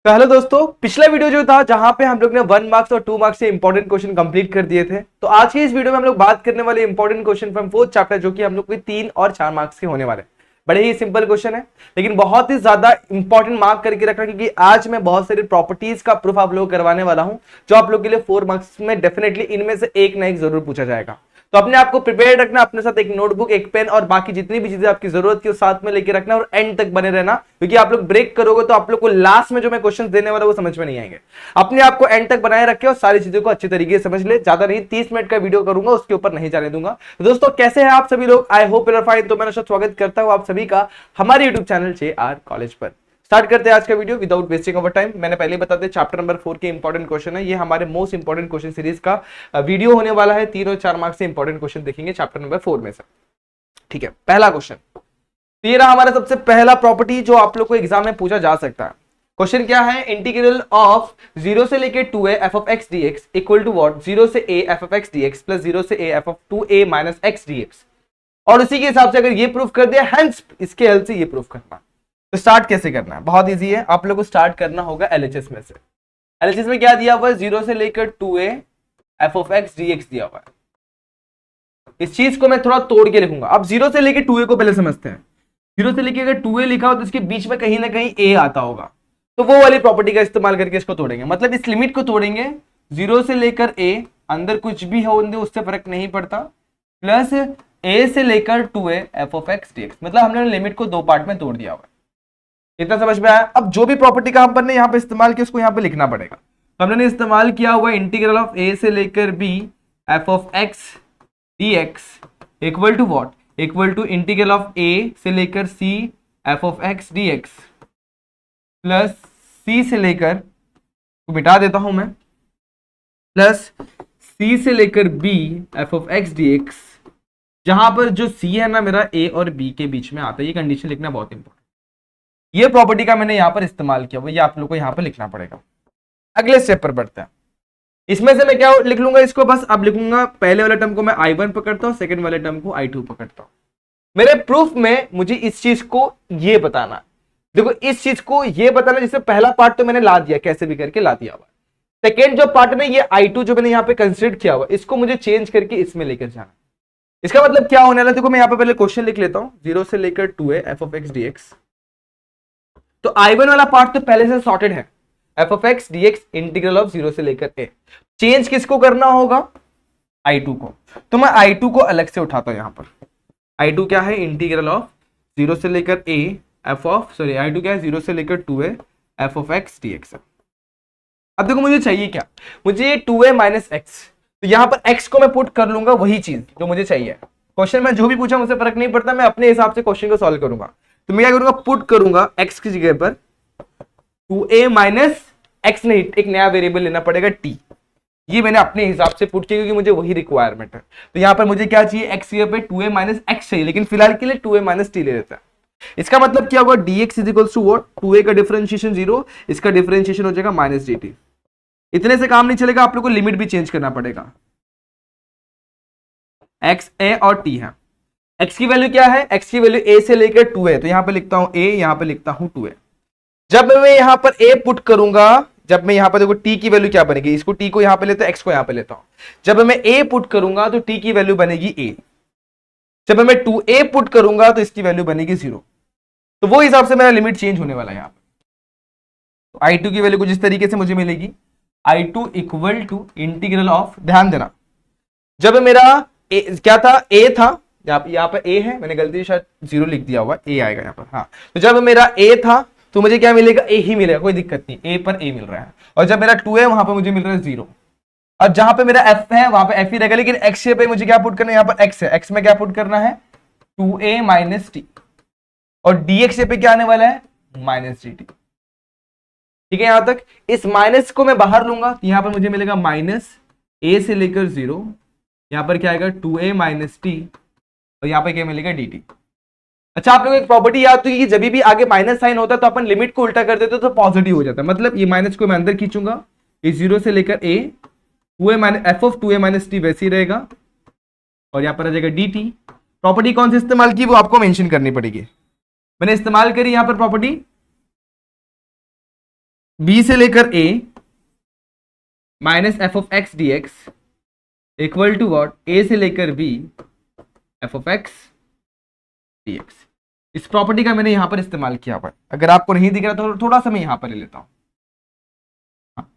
तो हेलो दोस्तों, पिछला वीडियो जो था जहां पे हम लोग ने 1 मार्क्स और 2 मार्क्स से इंपॉर्टेंट क्वेश्चन कंप्लीट कर दिए थे। तो आज की इस वीडियो में हम लोग बात करने वाले important question from 4th chapter, जो कि हम लोग के 3 और 4 मार्क्स के होने वाले। बड़े ही सिंपल क्वेश्चन है लेकिन बहुत ही ज्यादा इंपॉर्टेंट मार्क करके रखना, क्योंकि आज मैं बहुत सारी प्रॉपर्टीज का प्रूफ आप लोग करवाने वाला हूं जो आप लोग के लिए 4 मार्क्स में डेफिनेटली इनमें से एक ना एक जरूर पूछा जाएगा। तो अपने आप को प्रिपेयर रखना, अपने साथ एक नोटबुक, एक पेन और बाकी जितनी भी चीजें आपकी जरूरत की साथ में लेके रखना और एंड तक बने रहना, क्योंकि आप लोग ब्रेक करोगे तो आप लोग को लास्ट में जो मैं क्वेश्चन देने वाला वो समझ में नहीं आएंगे। अपने आप को एंड तक बनाए रखे और सारी चीजों को अच्छी तरीके से समझ ले। ज्यादा नहीं, 30 मिनट का वीडियो करूंगा, उसके ऊपर नहीं जाने दूंगा। तो दोस्तों कैसे हैं आप सभी लोग? I hope you are fine. तो मैं स्वागत करता हूं आप सभी का हमारे यूट्यूब चैनल JR कॉलेज पर। स्टार्ट करते हैं आज का video without wasting of time. मैंने पहले बता दिया, चैप्टर नंबर 4 के इंपॉर्टेंट क्वेश्चन है। ये हमारे मोस्ट इंपॉर्टेंट क्वेश्चन सीरीज का वीडियो होने वाला है। 3 और 4 मार्क्स से इंपॉर्टेंट क्वेश्चन देखेंगे चैप्टर नंबर 4 में से। ठीक है, पहला क्वेश्चन तो ये रहा हमारा सबसे पहला प्रॉपर्टी जो आप लोग को एग्जाम में पूछा जा सकता है। क्वेश्चन क्या है? इंटीग्रल ऑफ 0 से लेके 2a f of x dx equal to what? 0 से a f of x dx plus 0 से a f of 2a minus x dx। और उसी के हिसाब से अगर ये प्रूफ कर दिया, हेंस इसके हेल्प से ये प्रूफ करना। तो स्टार्ट कैसे करना है? बहुत इजी है। आप लोग को स्टार्ट करना होगा LHS में से। LHS में क्या दिया हुआ है? 0 से लेकर 2a f of x dx दिया हुआ है। इस चीज को मैं थोड़ा तोड़ के लिखूंगा। अब 0 से लेकर 2a को पहले समझते हैं। 0 से लेकर अगर 2a लिखा हो तो इसके बीच में कहीं ना कहीं a आता होगा, तो वो वाली प्रॉपर्टी का इस्तेमाल करके इसको तोड़ेंगे। मतलब इस लिमिट को तोड़ेंगे। 0 से लेकर a, अंदर कुछ भी हो उससे फर्क नहीं पड़ता, प्लस a से लेकर 2a f of x dx। मतलब हमने लिमिट को 2 पार्ट में तोड़ दिया हुआ। इतना समझ में आया? अब जो भी प्रॉपर्टी का हमने यहाँ पे इस्तेमाल किया उसको यहाँ पे लिखना पड़ेगा। तो हमने इस्तेमाल किया हुआ इंटीग्रल ऑफ a से लेकर b f of x dx equal to what? Equal to integral of a से लेकर c f of x dx प्लस c से लेकर, तो मिटा देता हूं मैं, प्लस c से लेकर b f of x dx, जहां पर जो c है ना मेरा a और b के बीच में आता है। ये कंडीशन लिखना बहुत इंपॉर्टेंट। ये प्रॉपर्टी का मैंने यहां पर इस्तेमाल किया, वो ये आप लोग को यहां पर लिखना पड़ेगा। अगले स्टेप पर बढ़ते हैं। इसमें से मैं क्या लिख लूंगा इसको? बस अब लिखूंगा पहले वाले टर्म को मैं I1 पकड़ता हूं, सेकंड वाले टर्म को I2 पकड़ता हूं। मेरे प्रूफ में मुझे इस चीज को ये बताना, देखो इस चीज को ये बताना, जिससे पहला पार्ट तो मैंने ला दिया, कैसे भी करके ला दिया हुआ। सेकेंड जो पार्ट में ये I2 जो मैंने यहाँ पे कंसिडर किया हुआ, इसको मुझे चेंज करके इसमें लेकर जाना। इसका मतलब क्या होने वाला? देखो मैं यहाँ पे पहले क्वेश्चन लिख लेता हूं। 0 से लेकर 2a f of x dx। तो I1 वाला पार्ट तो पहले से सॉर्टेड है, f of x dx integral of 0 से लेकर a। चेंज किसको करना होगा? I2 को। तो मैं I2 को अलग से उठाता हूं। यहां पर I2 क्या है? इंटीग्रल ऑफ 0 से लेकर a f of, sorry I2 क्या है? 0 से लेकर 2a f of x dx। अब देखो मुझे चाहिए क्या? मुझे 2a माइनस x, तो यहां पर x को मैं पुट कर लूंगा, वही चीज जो मुझे चाहिए। क्वेश्चन में जो भी पूछा मुझे फर्क नहीं पड़ता, मैं अपने हिसाब से क्वेश्चन को सॉल्व करूंगा। तो मैं क्या करूंगा? पुट करूंगा x की जगह पर 2a माइनस x, नहीं एक नया वेरिएबल लेना पड़ेगा t। ये मैंने अपने हिसाब से पुट किया क्योंकि मुझे वही रिक्वायरमेंट है। तो यहां पर मुझे क्या चाहिए? x की जगह पे 2a माइनस x चाहिए, लेकिन फिलहाल के लिए 2a माइनस t ले लेता है। इसका मतलब क्या होगा? dx is equals to what? 2a का डिफरेंशिएशन 0, इसका डिफरेंशिएशन हो जाएगा माइनस dt। इतने से काम नहीं चलेगा, आप लोग को लिमिट भी चेंज करना पड़ेगा। x a और t है। x की वैल्यू क्या है? x की वैल्यू a से लेकर 2 है, तो यहां पे लिखता हूं a, यहां पे लिखता हूं 2 है। जब मैं यहां पर a पुट करूंगा, जब मैं यहां पर देखो t की वैल्यू क्या बनेगी, इसको t को यहां पे लेता हूं, x को यहां पे लेता हूं। जब मैं a पुट करूंगा तो t की वैल्यू बनेगी a। जब मैं 2a पुट करूंगा तो इसकी वैल्यू बनेगी 0। तो वो हिसाब से मेरा लिमिट चेंज होने वाला है यहां पर। तो I2 की वैल्यू कुछ इस तरीके से मुझे मिलेगी। I2 equal to integral of, ध्यान देना, जब मेरा क्या था? a था, यहाँ पर a है, मैंने गलती से शायद 0 लिख दिया हुआ, a आएगा यहाँ पर। हाँ, तो जब मेरा a था तो मुझे क्या मिलेगा? a ही मिलेगा, कोई दिक्कत नहीं, a पर a मिल रहा है। और जब मेरा 2 है वहां पर मुझे मिल रहा है 0। और जहां पे मेरा f है वहां पे f ही रहेगा, लेकिन x पे मुझे क्या पुट करना है? यहाँ पर x है, x में क्या पुट करना है? 2a minus t। और dx पे क्या आने वाला है? Minus dt। ठीक है, यहां तक। इस माइनस को मैं बाहर लूंगा तो यहां पर मुझे मिलेगा माइनस a से लेकर 0, यहां पर क्या आएगा? 2a माइनस t, और यहाँ पे क्या मिलेगा? dt। अच्छा, आप लोग एक प्रॉपर्टी याद होगी कि जब भी आगे माइनस साइन होता है तो अपन लिमिट को उल्टा कर देते तो पॉजिटिव हो जाता है। मतलब ये माइनस को मैं अंदर खींचूंगा, ये 0 से लेकर a, 2a minus f of 2a minus t वैसे ही रहेगा, और यहाँ पर आ जाएगा dt। प्रॉपर्टी कौन सी इस्तेमाल की वो आपको मेंशन करनी पड़ेगी। मैंने इस्तेमाल करी यहाँ पर प्रॉपर्टी बी से लेकर A minus F of x D X equal to what, A से लेकर B F of x D X. इस प्रॉपर्टी का मैंने यहां पर इस्तेमाल किया हुआ है, अगर आपको नहीं दिख रहा तो थोड़ा सा मैं यहां पर ले लेता हूं।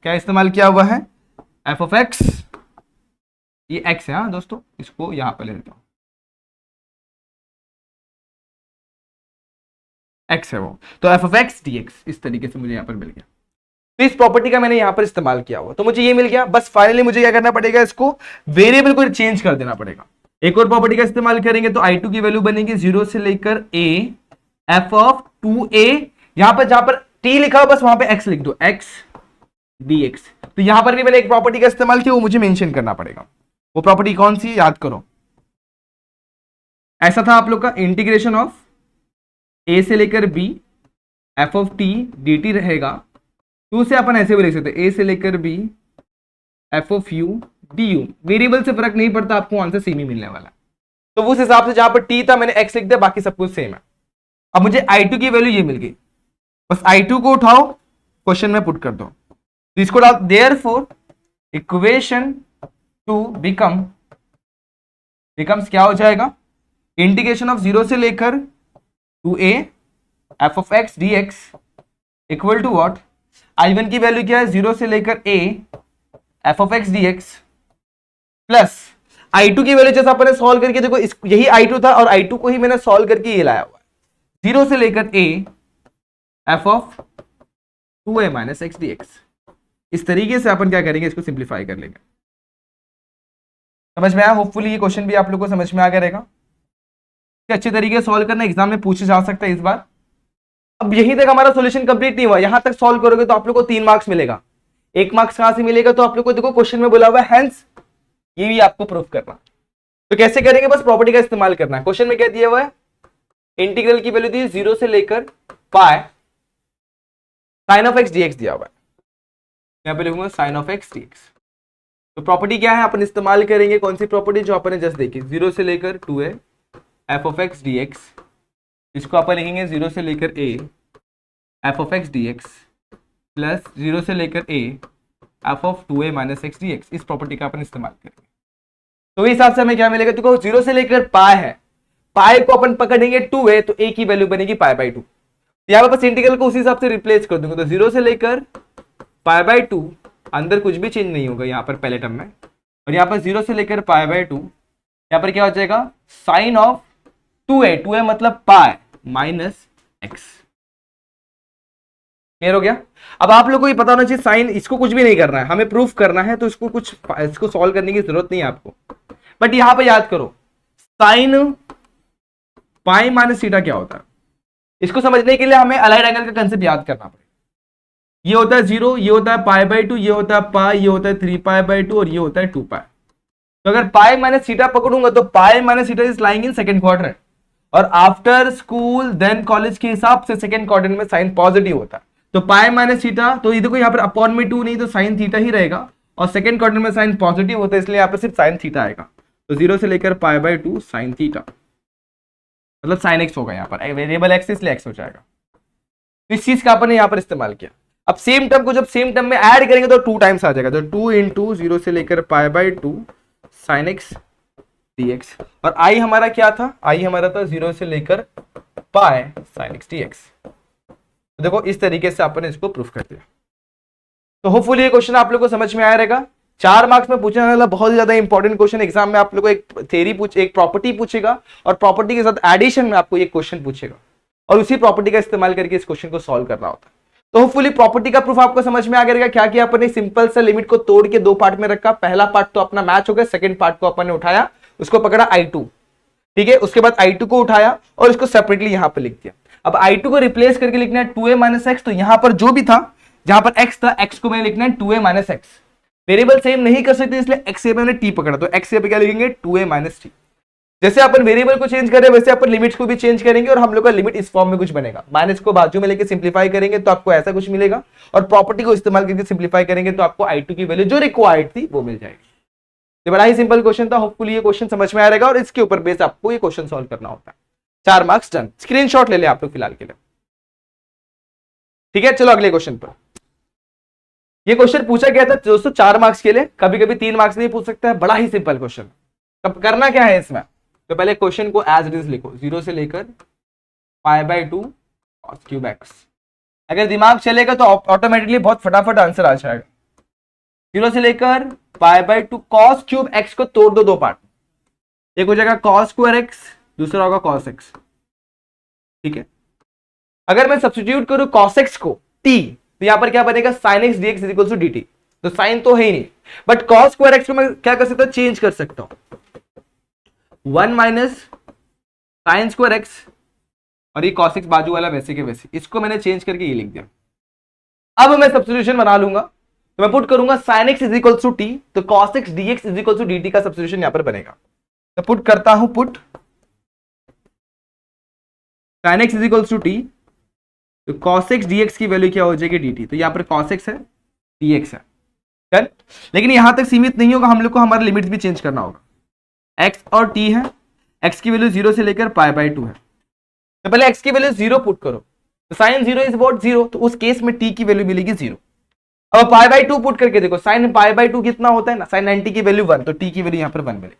क्या इस्तेमाल किया हुआ है, एफ ऑफ एक्स, ये एक्स है हाँ दोस्तों, इसको यहां पर ले लेता हूं, एक्स है वो, तो F of x D X इस तरीके से मुझे यहां पर मिल गया। तो इस प्रॉपर्टी का मैंने यहां पर इस्तेमाल किया हुआ, तो मुझे ये मिल गया। बस फाइनली मुझे क्या करना पड़ेगा, इसको वेरिएबल को चेंज कर देना पड़ेगा। एक और प्रॉपर्टी का इस्तेमाल करेंगे तो I2 की वैल्यू बनेगी 0 से लेकर a f ऑफ 2a, यहां पर जहां पर t लिखा हो बस वहां पे x लिख दो, x dx। तो यहां पर भी मैंने एक प्रॉपर्टी का इस्तेमाल किया, वो मुझे मेंशन करना पड़ेगा। वो प्रॉपर्टी कौन सी, याद करो। ऐसा था आप लोग का इंटीग्रेशन ऑफ a से लेकर b f of t dt रहेगा। तो उसे अपन ऐसे भी लिख सकते हैं, a से लेकर b f of u du। Variable से फर्क नहीं पड़ता, आपको आंसर सेम ही मिलने वाला। तो उस हिसाब से जहां पर t था मैंने x लिख दिया, बाकी सब कुछ सेम है। अब मुझे I2 की वैल्यू ये मिल गई, बस I2 को उठाओ क्वेश्चन में पुट कर दो, तो इसको डाल, देयरफॉर इक्वेशन 2 बिकम्स क्या हो जाएगा, इंटीग्रेशन ऑफ 0 से लेकर 2a f of x dx equal to what, I1 की वैल्यू क्या है, 0 से लेकर a f of x dx plus I2 की वैल्यू जैसा अपने सॉल्व करके देखो, यही I2 था और I2 को ही मैंने सॉल्व करके ये लाया हुआ है, 0 से लेकर a f of 2a minus x dx। इस तरीके से अपन क्या करेंगे, इसको सिंप्लीफाई कर लेंगे। समझ में आया, होपफुली ये क्वेश्चन भी आप लोग को समझ में आ गया रहेगा। अच्छे तरीके से सॉल्व करना, एग्जाम में पूछे जा सकता है इस बार। अब यहीं तक हमारा सॉल्यूशन कंप्लीट नहीं हुआ, यहां तक सॉल्व करोगे तो आप लोग को 3 मार्क्स मिलेगा। 1 मार्क्स कहां से मिलेगा, तो आप लोग को देखो क्वेश्चन में बोला हुआ है हेंस, ये भी आपको प्रूफ करना। तो कैसे करेंगे, बस प्रॉपर्टी का इस्तेमाल करना है। क्वेश्चन में क्या दिया हुआ है, इंटीग्रल की वैल्यू दी 0 से लेकर pi sine of x dx दिया हुआ है, यहां पे लिखूंगा साइन ऑफ एक्स डीएक्स। तो प्रॉपर्टी क्या है, अपन इस्तेमाल करेंगे कौन सी प्रॉपर्टी, जो अपन ने जस्ट देखी, 0 से लेकर 2a F of x dx, इसको अपन लिखेंगे 0 से लेकर a f of x dx plus 0 से लेकर a f of 2a minus x dx. इस प्रॉपर्टी का अपन इस्तेमाल करेंगे। तो इस हिसाब से हमें क्या मिलेगा, देखो 0 से लेकर पाई है, पाई को अपन पकड़ेंगे 2a, तो a की वैल्यू बनेगी पाई बाई 2। यहाँ पे बस इंटीग्रल को उसी हिसाब से रिप्लेस कर दूंगा, तो 0 से लेकर पाई बाई 2, अंदर कुछ भी चेंज नहीं होगा यहाँ पर पहले टर्म में, और यहाँ पर 0 से लेकर पाई बाई 2, यहाँ पर क्या हो जाएगा, साइन ऑफ 2a, 2a मतलब पाई माइनस एक्स। क्लियर हो गया। अब आप लोग को ये पता होना चाहिए, साइन, इसको कुछ भी नहीं करना है, हमें प्रूफ करना है, तो इसको सॉल्व करने की जरूरत नहीं है आपको। बट यहां पे याद करो, साइन पाई माइनस थीटा क्या होता है, इसको समझने के लिए हमें अलाइड एंगल का कंसेप्ट याद करना पड़ेगा। ये होता है 0, ये होता है पाई बाई 2, ये होता है पाई, ये होता है 3 पाई बाई 2 और ये होता है 2 पाई। तो अगर पाई माइनस थीटा पकड़ूंगा तो pi minus theta is lying in second quadrant, और आफ्टर स्कूल देन कॉलेज के हिसाब से सेकंड क्वाड्रेंट में साइन पॉजिटिव होता है। तो पाई माइनस थीटा, तो ये देखो यहाँ पर अपॉन में 2 नहीं तो साइन थीटा ही रहेगा, और सेकंड क्वाड्रेंट में साइन पॉजिटिव होता है, इसलिए यहाँ पर सिर्फ साइन थीटा आएगा। तो 0 से लेकर पाई बाई 2 साइन थीटा, मतलब साइन एक्स होगा, यहाँ पर वेरिएबल एक्स इसलिए एक्स हो जाएगा। तो इस चीज का अपन ने यहाँ पर इस्तेमाल किया। अब सेम टर्म को जब सेम टर्म में ऐड करेंगे तो 2 टाइम्स आ जाएगा, तो 2 इंटू 0 से लेकर pi by 2 sine x dx, और आई हमारा क्या था, आई हमारा था 0 से लेकर पाई साइन एक्स डीएक्स। तो देखो इस तरीके से अपन इसको प्रूफ कर दिया। तो होपफुली ये क्वेश्चन आप लोग को समझ में आया रहेगा। 4 मार्क्स में पूछने वाला बहुत ज्यादा इंपॉर्टेंट क्वेश्चन, एग्जाम में आप लोग को एक थ्योरी एक प्रॉपर्टी पूछेगा, और प्रॉपर्टी के साथ एडिशन में आपको एक क्वेश्चन पूछेगा, और उसी प्रॉपर्टी का इस्तेमाल करके इस क्वेश्चन को सॉल्व करना होता है। तो होपफुली प्रॉपर्टी का प्रूफ आपको समझ में आ गया। क्या किया अपन ने, सिंपल सा लिमिट को तोड़ के 2 पार्ट में रखा। पहला पार्ट तो अपना मैच हो गया, सेकंड पार्ट को अपन ने उठाया, उसको पकड़ा I2, ठीक है, उसके बाद I2 को उठाया और इसको सेपरेटली यहां पर लिख दिया। अब I2 को रिप्लेस करके लिखना है 2a माइनस एक्स, तो यहां पर जो भी था, जहां पर x था, x को मैंने लिखना है 2a minus x. Variable same नहीं कर सकते इसलिए x से मैंने t पकड़ा, तो x से क्या लिखेंगे 2a माइनस टी। जैसे अपन वेरिएबल को चेंज कर रहे हैं वैसे अपन लिमिट्स को भी चेंज करेंगे, और हम लोग का लिमिट इस फॉर्म में कुछ बनेगा। माइनस को बाजू में लेके सिंप्लीफाई करेंगे तो आपको ऐसा कुछ मिलेगा, और प्रॉपर्टी को इस्तेमाल करके सिंप्लीफाई करेंगे तो आपको I2 की वैल्यू जो रिक्वायर्ड थी वो मिल जाएगी। ये बड़ा ही सिंपल क्वेश्चन था, होपफुली ये क्वेश्चन समझ में आ रहेगा, और इसके ऊपर बेस आपको ये क्वेश्चन सॉल्व करना होता है। 4 मार्क्स डन। स्क्रीनशॉट ले ले आप लोग फिलहाल के लिए, ठीक है। चलो अगले क्वेश्चन पर। ये क्वेश्चन पूछा गया था दोस्तों 4 मार्क्स के लिए, कभी कभी 3 मार्क्स नहीं पूछ सकता है, बड़ा ही सिंपल क्वेश्चन। अब करना क्या है इसमें, तो पहले क्वेश्चन को एज इट इज लिखो, 0 से लेकर π/2 cos क्यूब x। अगर दिमाग चलेगा तो ऑटोमेटिकली बहुत फटाफट आंसर आ जाएगा। 0 से लेकर π/2 cos क्यूब x को तोड़ दो 2 पार्ट, एक हो जाएगा cos स्क्वायर x, दूसरा होगा cos x। ठीक है, अगर मैं सब्स्टिट्यूट करूं cos x को t, तो यहां पर क्या बनेगा sin x dx is equal to dt। तो साइन तो है ही नहीं, बट cos स्क्वायर x को मैं क्या कर सकता हूं, चेंज कर सकता हूं 1 माइनस साइन स्क्वायर x, और ये cos x बाजू वाला वैसे के वैसे, इसको मैंने चेंज करके ये लिख दिया। अब मैं सब्स्टिट्यूशन बना लूंगा, तो मैं पुट करूंगा sin x is equal to t, तो cos x dx is equal to dt का सब्स्टिट्यूशन यहां पर बनेगा। तो पुट करता हूं, put sin x is equal to t, तो cos x dx की वैल्यू क्या हो जाएगी dt, तो यहां पर cos x है, dx है। डन। लेकिन यहां तक सीमित नहीं होगा, हम लोग को हमारे लिमिट्स भी चेंज करना होगा। x और t है, x की वैल्यू 0 से लेकर π/2 है, तो पहले x की वैल्यू 0 पुट करो, तो sin 0 इज अबाउट 0, तो उस केस में t की वैल्यू मिलेगी 0। अब π/2 पुट करके देखो, sin π/2 कितना होता है ना, sin 90 की वैल्यू 1, तो t की वैल्यू यहां पर 1 मिलेगी।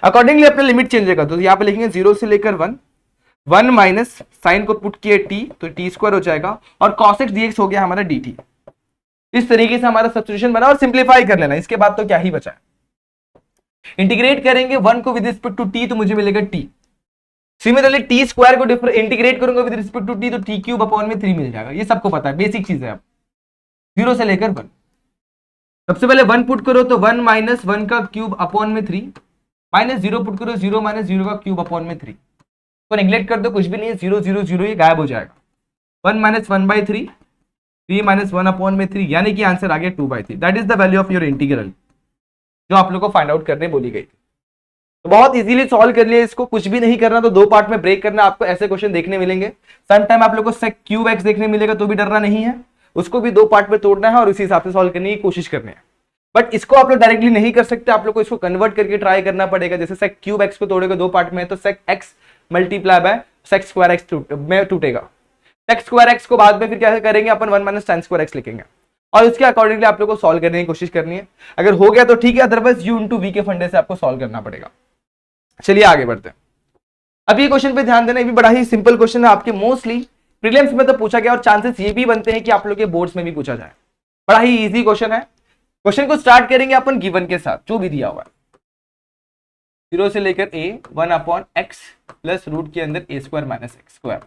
अकॉर्डिंगली अपने लिमिट चेंज होगा, तो यहां पर लिखेंगे 0 से लेकर 1, 1 माइनस साइन को पुट किए t, तो t स्क्वायर हो जाएगा, और cos x dx हो गया हमारा dt। इस तरीके से हमारा सब्स्टिट्यूशन बना, और सिंप्लीफाई कर लेना, इसके बाद तो क्या ही बचा है। इंटीग्रेट करेंगे 1 को विद रिस्पेक्ट टू t, तो मुझे मिलेगा t। सिमिलरली टी स्क्वायर को इंटीग्रेट करूंगा विद रिस्पेक्ट टू टी, तो टी क्यूब अपॉन में 3 मिल जाएगा। ये सबको पता है, बेसिक चीज है। अब 0 से लेकर 1, सबसे पहले 1 पुट करो, तो 1 माइनस 1 का क्यूब अपॉन में 3, माइनस 0 पुट करो, 0 माइनस 0 का क्यूब अपॉन में 3, तो नेग्लेक्ट कर दो, कुछ भी नहीं है, 0 0 0 ये गायब हो जाएगा। 1 माइनस 1/3, 3 माइनस 1 अपॉन में 3, यानी कि आंसर आ गया 2/3। That is the value of your integral, जो आप लोग को फाइंड आउट करने बोली गई थी। तो बहुत इजीली सॉल्व कर लिया इसको, कुछ भी नहीं करना, तो 2 पार्ट में ब्रेक करना। आपको ऐसे क्वेश्चन देखने मिलेंगे, सम टाइम आप लोग को sec क्यूब x देखने मिलेगा, तो भी डरना नहीं है, उसको भी 2 पार्ट में तोड़ना है और उसी हिसाब से सॉल्व करने की कोशिश करनी है। बट इसको आप लोग डायरेक्टली नहीं कर सकते, आप लोग को इसको कन्वर्ट करके ट्राई करना पड़ेगा। जैसे sec क्यूब x को तोड़ेगा 2 पार्ट में, तो sec x multiply by sec square x में टूटेगा। sec स्क्वायर x को बाद में फिर क्या करेंगे अपन, 1 माइनस tan स्क्वायर x लिखेंगे, और उसके अकॉर्डिंगली आप लोग को सॉल्व करने की कोशिश करनी है। अगर हो गया तो ठीक है, अदरवाइज u इंटू v के फंडे से आपको सॉल्व करना पड़ेगा। चलिए आगे बढ़ते हैं। अब ये क्वेश्चन पे ध्यान देना, ये भी बड़ा ही सिंपल क्वेश्चन है, आपके मोस्टली प्रीलिम्स में तो पूछा गया, और चांसेस ये भी बनते हैं कि आप लोग के बोर्ड्स में भी पूछा जाए। बड़ा ही इजी क्वेश्चन है। क्वेश्चन को स्टार्ट करेंगे अपन गिवन के साथ, जो भी दिया हुआ है, 0 से लेकर a 1 upon x plus root के अंदर a square minus x square.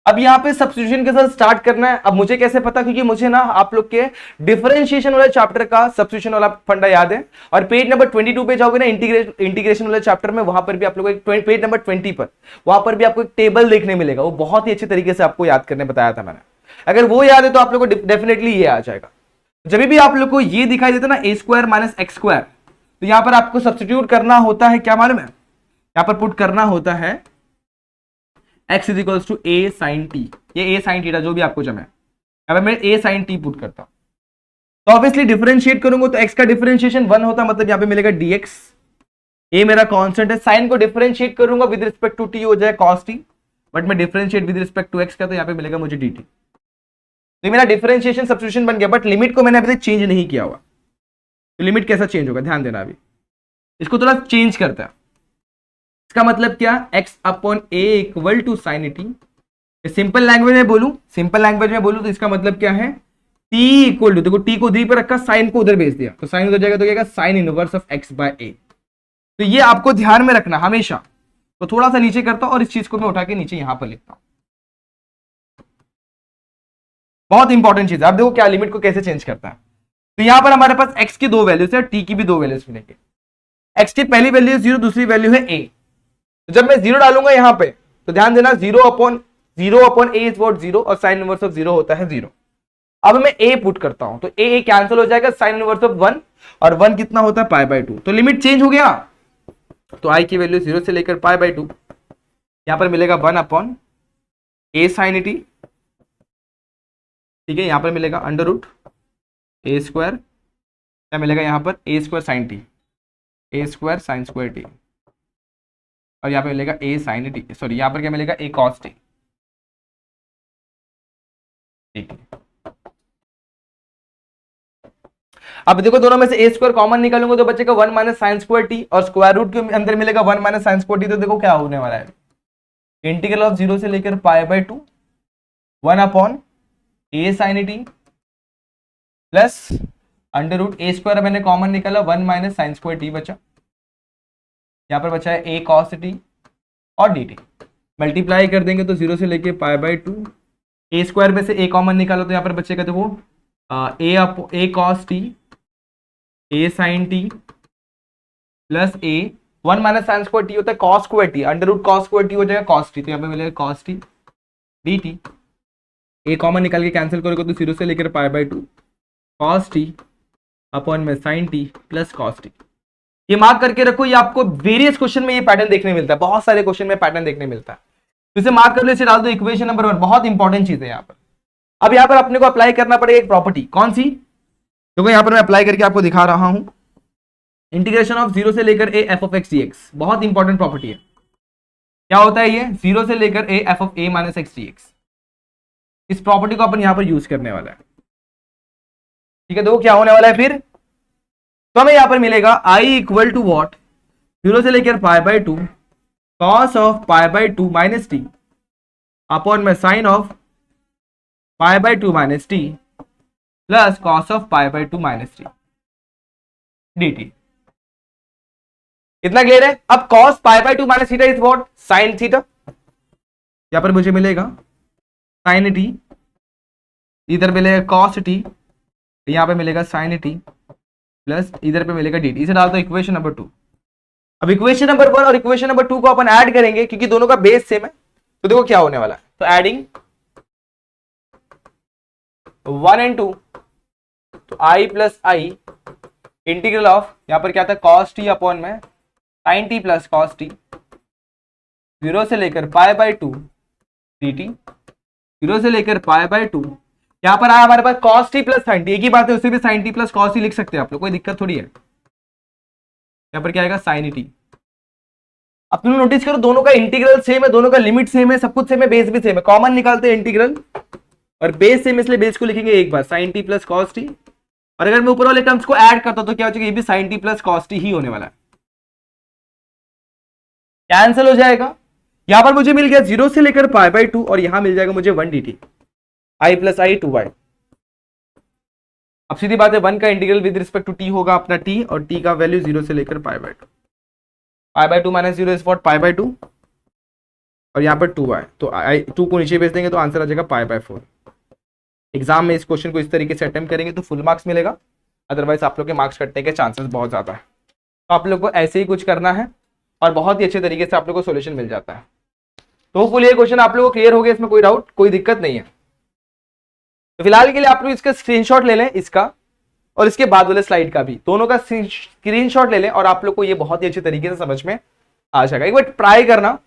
अब यहाँ पे सब्स्टिट्यूशन के साथ स्टार्ट करना है। अब मुझे कैसे पता, क्योंकि मुझे ना आप लोग के डिफरेंशिएशन वाले चैप्टर का सब्स्टिट्यूशन वाला फंडा याद है, और पेज नंबर 22 पे जाओगे ना इंटीग्रेशन वाले चैप्टर में, वहां पर भी आप लोग पेज नंबर 20 पर, वहां पर भी आपको एक टेबल देखने मिलेगा, वो बहुत ही अच्छे तरीके से आपको याद करने बताया था मैंने। अगर वो याद है तो आप लोग को डेफिनेटली ये आ जाएगा। जब भी आप लोग को ये दिखाई देता ना a square minus x square, तो यहां पर आपको सब्स्टिट्यूट करना होता है, क्या मालूम है, यहां पर पुट करना होता है x is equals to a sin t, ये a sin थीटा जो भी आपको जमे, अब मैं a sin t पुट करता हूं, तो ऑब्वियसली डिफरेंशिएट करूंगा, तो x का डिफरेंशिएशन 1 होता है, मतलब यहां पे मिलेगा dx, a मेरा कांस्टेंट है, sin को डिफरेंशिएट करूंगा विद रिस्पेक्ट टू t हो जाए cos t, बट मैं differentiate with respect to x का, तो यहां पे मिलेगा मुझे dt। तो मेरा डिफरेंशिएशन सब्स्टिट्यूशन बन गया, बट लिमिट को मैंने अभी तक चेंज नहीं किया हुआ। तो लिमिट कैसा चेंज होगा, ध्यान देना, अभी इसको थोड़ा चेंज करता है। इसका मतलब क्या, x upon a equal to sine t. Simple language में बोलूं, तो इसका मतलब क्या है, t इक्वल टू, देखो t को दी पर रखा, साइन को उधर भेज दिया, तो साइन उधर जाएगा, तो क्या sine inverse of x by a। तो ये आपको ध्यान में रखना हमेशा। तो थोड़ा सा नीचे करता हूं, और इस चीज को मैं उठा के नीचे यहां पर लिखता हूं। बहुत इंपॉर्टेंट चीज है। आप देखो क्या लिमिट को कैसे चेंज करता है। तो यहां पर हमारे पास x की 2 वैल्यूज है, t की भी 2 वैल्यूज मिलेंगे। x की पहली वैल्यू 0, दूसरी वैल्यू है a। तो जब मैं 0 डालूंगा यहां पे, तो ध्यान देना 0 अपॉन a इज व्हाट 0, और साइन इनवर्स ऑफ 0 होता है 0। अब मैं a पुट करता हूं, तो a कैंसिल हो जाएगा, साइन इनवर्स ऑफ 1, और 1 कितना होता है π/2, तो लिमिट चेंज हो गया। तो i की वैल्यू 0 से लेकर π/2, यहां पर मिलेगा 1 अपॉन a साइन t, ठीक है, यहां पर मिलेगा अंडर रूट a स्क्वायर, क्या मिलेगा यहां पर a square sine T, a square sine square T, और यहां पे मिलेगा a साइन टी, सॉरी यहां पर क्या मिलेगा a कॉस टी, ठीक है। अब देखो दोनों में से ए स्क्वायर कॉमन निकालूंगा तो बचेगा 1 माइनस साइन स्क्वायर टी, और स्क्वायर रूट के अंदर मिलेगा 1 माइनस साइन स्क्वायर टी। तो देखो क्या होने वाला है, इंटीग्रल ऑफ 0 से लेकर pi by 2 1 upon a sine T plus under root A square मैंने कॉमन निकाला 1 माइनस साइन स्क्वायर टी बचा, यहाँ पर बचा है ए कॉस टी और डी टी। मल्टीप्लाई कर देंगे तो 0 से लेके पाई बाय 2, ए स्क्वायर में से ए कॉमन निकालो तो यहाँ पर बचेगा देखो A cos T A sine T plus A 1 minus sine square T होता है cos square T, under root cos square T हो जाएगा कॉस टी, तो यहाँ पे मिलेगा cos T D T. A common निकाल के कैंसिल करोगे तो 0 से लेकर pi by 2 cos T upon में sine T plus cos T. ये मार्क करके रखो, ये आपको वेरियस क्वेश्चन में ये पैटर्न देखने मिलता है, बहुत सारे क्वेश्चन में पैटर्न देखने मिलता है। तो इसे मार्क कर लो, इसे डाल दो इक्वेशन नंबर 1, बहुत इंपॉर्टेंट चीज है यहाँ पर। अब यहाँ पर अपने को अप्लाई करना पड़ेगा एक प्रॉपर्टी, कौन सी, क्योंकि यहाँ पर मैं अप्लाई करके आपको दिखा रहा हूं, इंटीग्रेशन ऑफ 0 से लेकर a f of x D x, बहुत इंपॉर्टेंट प्रॉपर्टी है। क्या होता है ये, 0 से लेकर a f of A minus x D X, इस प्रॉपर्टी को अपन यहाँ पर यूज करने वाला है। ठीक है, देखो क्या होने वाला है फिर, तो हमें यहां पर मिलेगा आई इक्वल टू वॉट, 0 से लेकर pi by 2 cos of pi by 2 minus T upon में sine of pi by 2 minus T plus cos of pi by 2 minus T D T. इतना क्लियर है। अब cos pi by 2 minus theta is what, sine theta, यहां पर मुझे मिलेगा sign T, इधर मिलेगा कॉस टी, यहां पे मिलेगा साइन टी प्लस इधर पे मिलेगा डी टी। इसे डाल दो इक्वेशन नंबर 2। अब इक्वेशन नंबर 1 और इक्वेशन नंबर 2 को अपन ऐड करेंगे क्योंकि दोनों का बेस सेम है, तो देखो क्या होने वाला है। तो एडिंग 1 एंड 2, तो I plus I integral of, यहां पर क्या था कॉस टी अपॉन में sine T plus cos t, 0 से लेकर पाई बाय 2 डी टी, 0 से लेकर पाई बाय 2, यहां पर आया हमारे पास cos t plus sign T, एक ही बात है, उसे भी sin t plus cos t लिख सकते हैं आप लोग, कोई दिक्कत थोड़ी है। यहां पर क्या आएगा sin t। अब तुम नोटिस करो दोनों का इंटीग्रल सेम है, दोनों का लिमिट सेम है, सब कुछ सेम है, बेस भी सेम है, कॉमन निकालते हैं इंटीग्रल और बेस सेम, इसलिए बेस को लिखेंगे एक बार sin t plus cos t, और अगर मैं ऊपर वाले टर्म्स को ऐड करता हूं तो क्या हो जाएगा, ये भी sin t plus cos t ही होने वाला है, कैंसिल हो जाएगा। यहां पर मुझे मिल गया 0 से लेकर पाई बाय 2 और यहां मिल जाएगा मुझे 1 dt, आई प्लस आई 2y। अब सीधी बात है 1 का integral with respect to t होगा अपना t, और t का वैल्यू 0 से लेकर pi by 2, pi by 2 minus 0 is what pi by 2, और यहाँ पर 2y, तो 2 को नीचे भेज देंगे तो आंसर आ जाएगा पाई बाय 4। एग्जाम में इस क्वेश्चन को इस तरीके से अटेम्प्ट करेंगे तो फुल मार्क्स मिलेगा, अदरवाइज आप लोग के मार्क्स कटने के चांसेस बहुत ज्यादा है। तो आप लोग को ऐसे ही कुछ करना है और बहुत ही अच्छे तरीके से आप लोग को सोल्यूशन मिल जाता है। तो फुल ये क्वेश्चन आप लोग को क्लियर हो गया, इसमें कोई डाउट कोई दिक्कत नहीं है। तो फिलहाल के लिए आप लोग इसका स्क्रीनशॉट ले लें, इसका और इसके बाद वाले स्लाइड का भी, दोनों का स्क्रीनशॉट ले लें और आप लोग को ये बहुत ही अच्छे तरीके से समझ में आ जाएगा। एक बार ट्राई करना,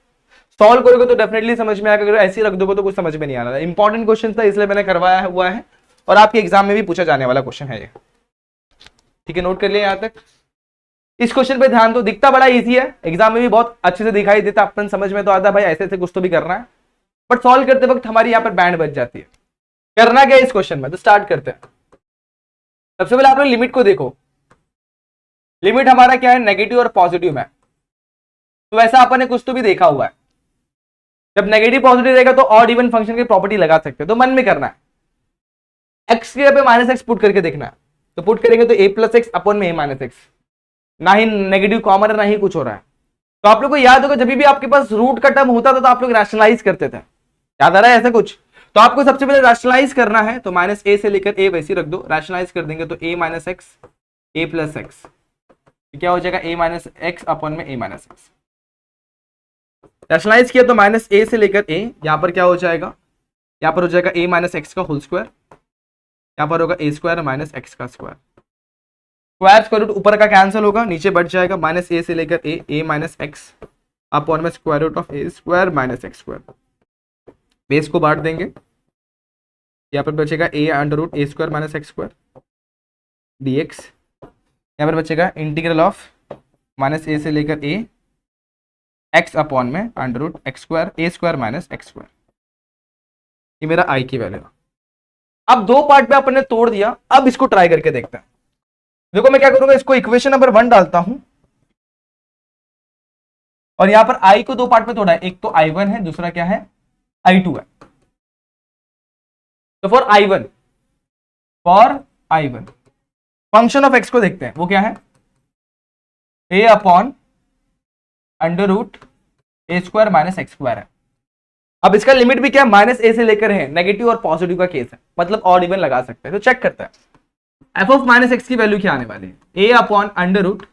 सॉल्व करोगे तो डेफिनेटली समझ में आएगा, अगर ऐसे ही रख दोगे तो कुछ समझ में नहीं आना। इंपॉर्टेंट क्वेश्चन था इसलिए मैंने करवाया हुआ है, और आपके एग्जाम में भी पूछा जाने वाला क्वेश्चन है ये। ठीक है, नोट कर लिया यहां तक। इस क्वेश्चन पे ध्यान दो, दिखता बड़ा इजी है, एग्जाम में भी बहुत अच्छे से दिखाई देता, अपन समझ में तो आता है भाई ऐसे ऐसे कुछ तो भी करना है, बट सॉल्व करते वक्त हमारी यहाँ पर बैंड बच जाती है। करना क्या है इस क्वेश्चन में, तो स्टार्ट करते हैं। सबसे पहले आप लोग लिमिट को देखो, लिमिट हमारा क्या है, नेगेटिव और पॉजिटिव में, तो वैसा अपन ने कुछ तो भी देखा हुआ है, जब नेगेटिव पॉजिटिव रहेगा तो ऑड इवन फंक्शन की प्रॉपर्टी लगा सकते हैं। तो मन में करना है, एक्स के पे माइनस एक्स पुट करके देखना है, तो पुट करेंगे तो ए प्लस एक्स अपॉन में ए माइनस एक्स, ना ही नेगेटिव कॉमन है ना ही कुछ हो रहा है। तो आप लोग को याद होगा जब भी आपके पास रूट का टर्म होता था तो आप लोग रैशनलाइज करते थे, याद आ रहा है ऐसा कुछ, तो आपको सबसे पहले रैशनलाइज करना है, तो माइनस ए से लेकर ए वैसे रख दो, रैशनलाइज कर देंगे तो ए माइनस एक्स ए प्लस एक्स, क्या हो जाएगा ए माइनस एक्स अपॉन में ए माइनस एक्स। रैशनलाइज किया तो माइनस ए से लेकर ए, यहां पर क्या हो जाएगा, यहां पर हो जाएगा ए माइनस एक्स का होल स्क्वायर, यहां पर होगा ए स्क्वायर माइनस एक्स का स्क्वायर, स्क्वायर रूट ऊपर का कैंसिल होगा, नीचे बढ़ जाएगा माइनस ए से लेकर ए माइनस एक्स अपॉन में square root of A square minus x square, base को बांट देंगे, यहाँ पर बचेगा A under root A square minus x square D X, यहाँ पर बचेगा इंटीग्रल ऑफ माइनस ए से लेकर ए एक्स अपॉन में under root X square A square minus x square, ये मेरा आई की वैल्यू। अब दो पार्ट में अपन ने तोड़ दिया, अब इसको ट्राई करके देखते हैं। देखो मैं क्या करूंगा, इसको इक्वेशन नंबर 1 डालता हूं और यहां पर i को दो पार्ट में तोड़ा है, एक तो i1 है, दूसरा क्या है i2 है। तो for i1 function of x को देखते हैं, वो क्या है a upon under root A square minus x square है। अब इसका लिमिट भी क्या है, माइनस ए से लेकर है, नेगेटिव और पॉजिटिव का केस है, मतलब ऑड इवन लगा सकते हैं। तो चेक करते हैं एफ ऑफ माइनस एक्स की वैल्यू क्या आने वाली है, A upon under root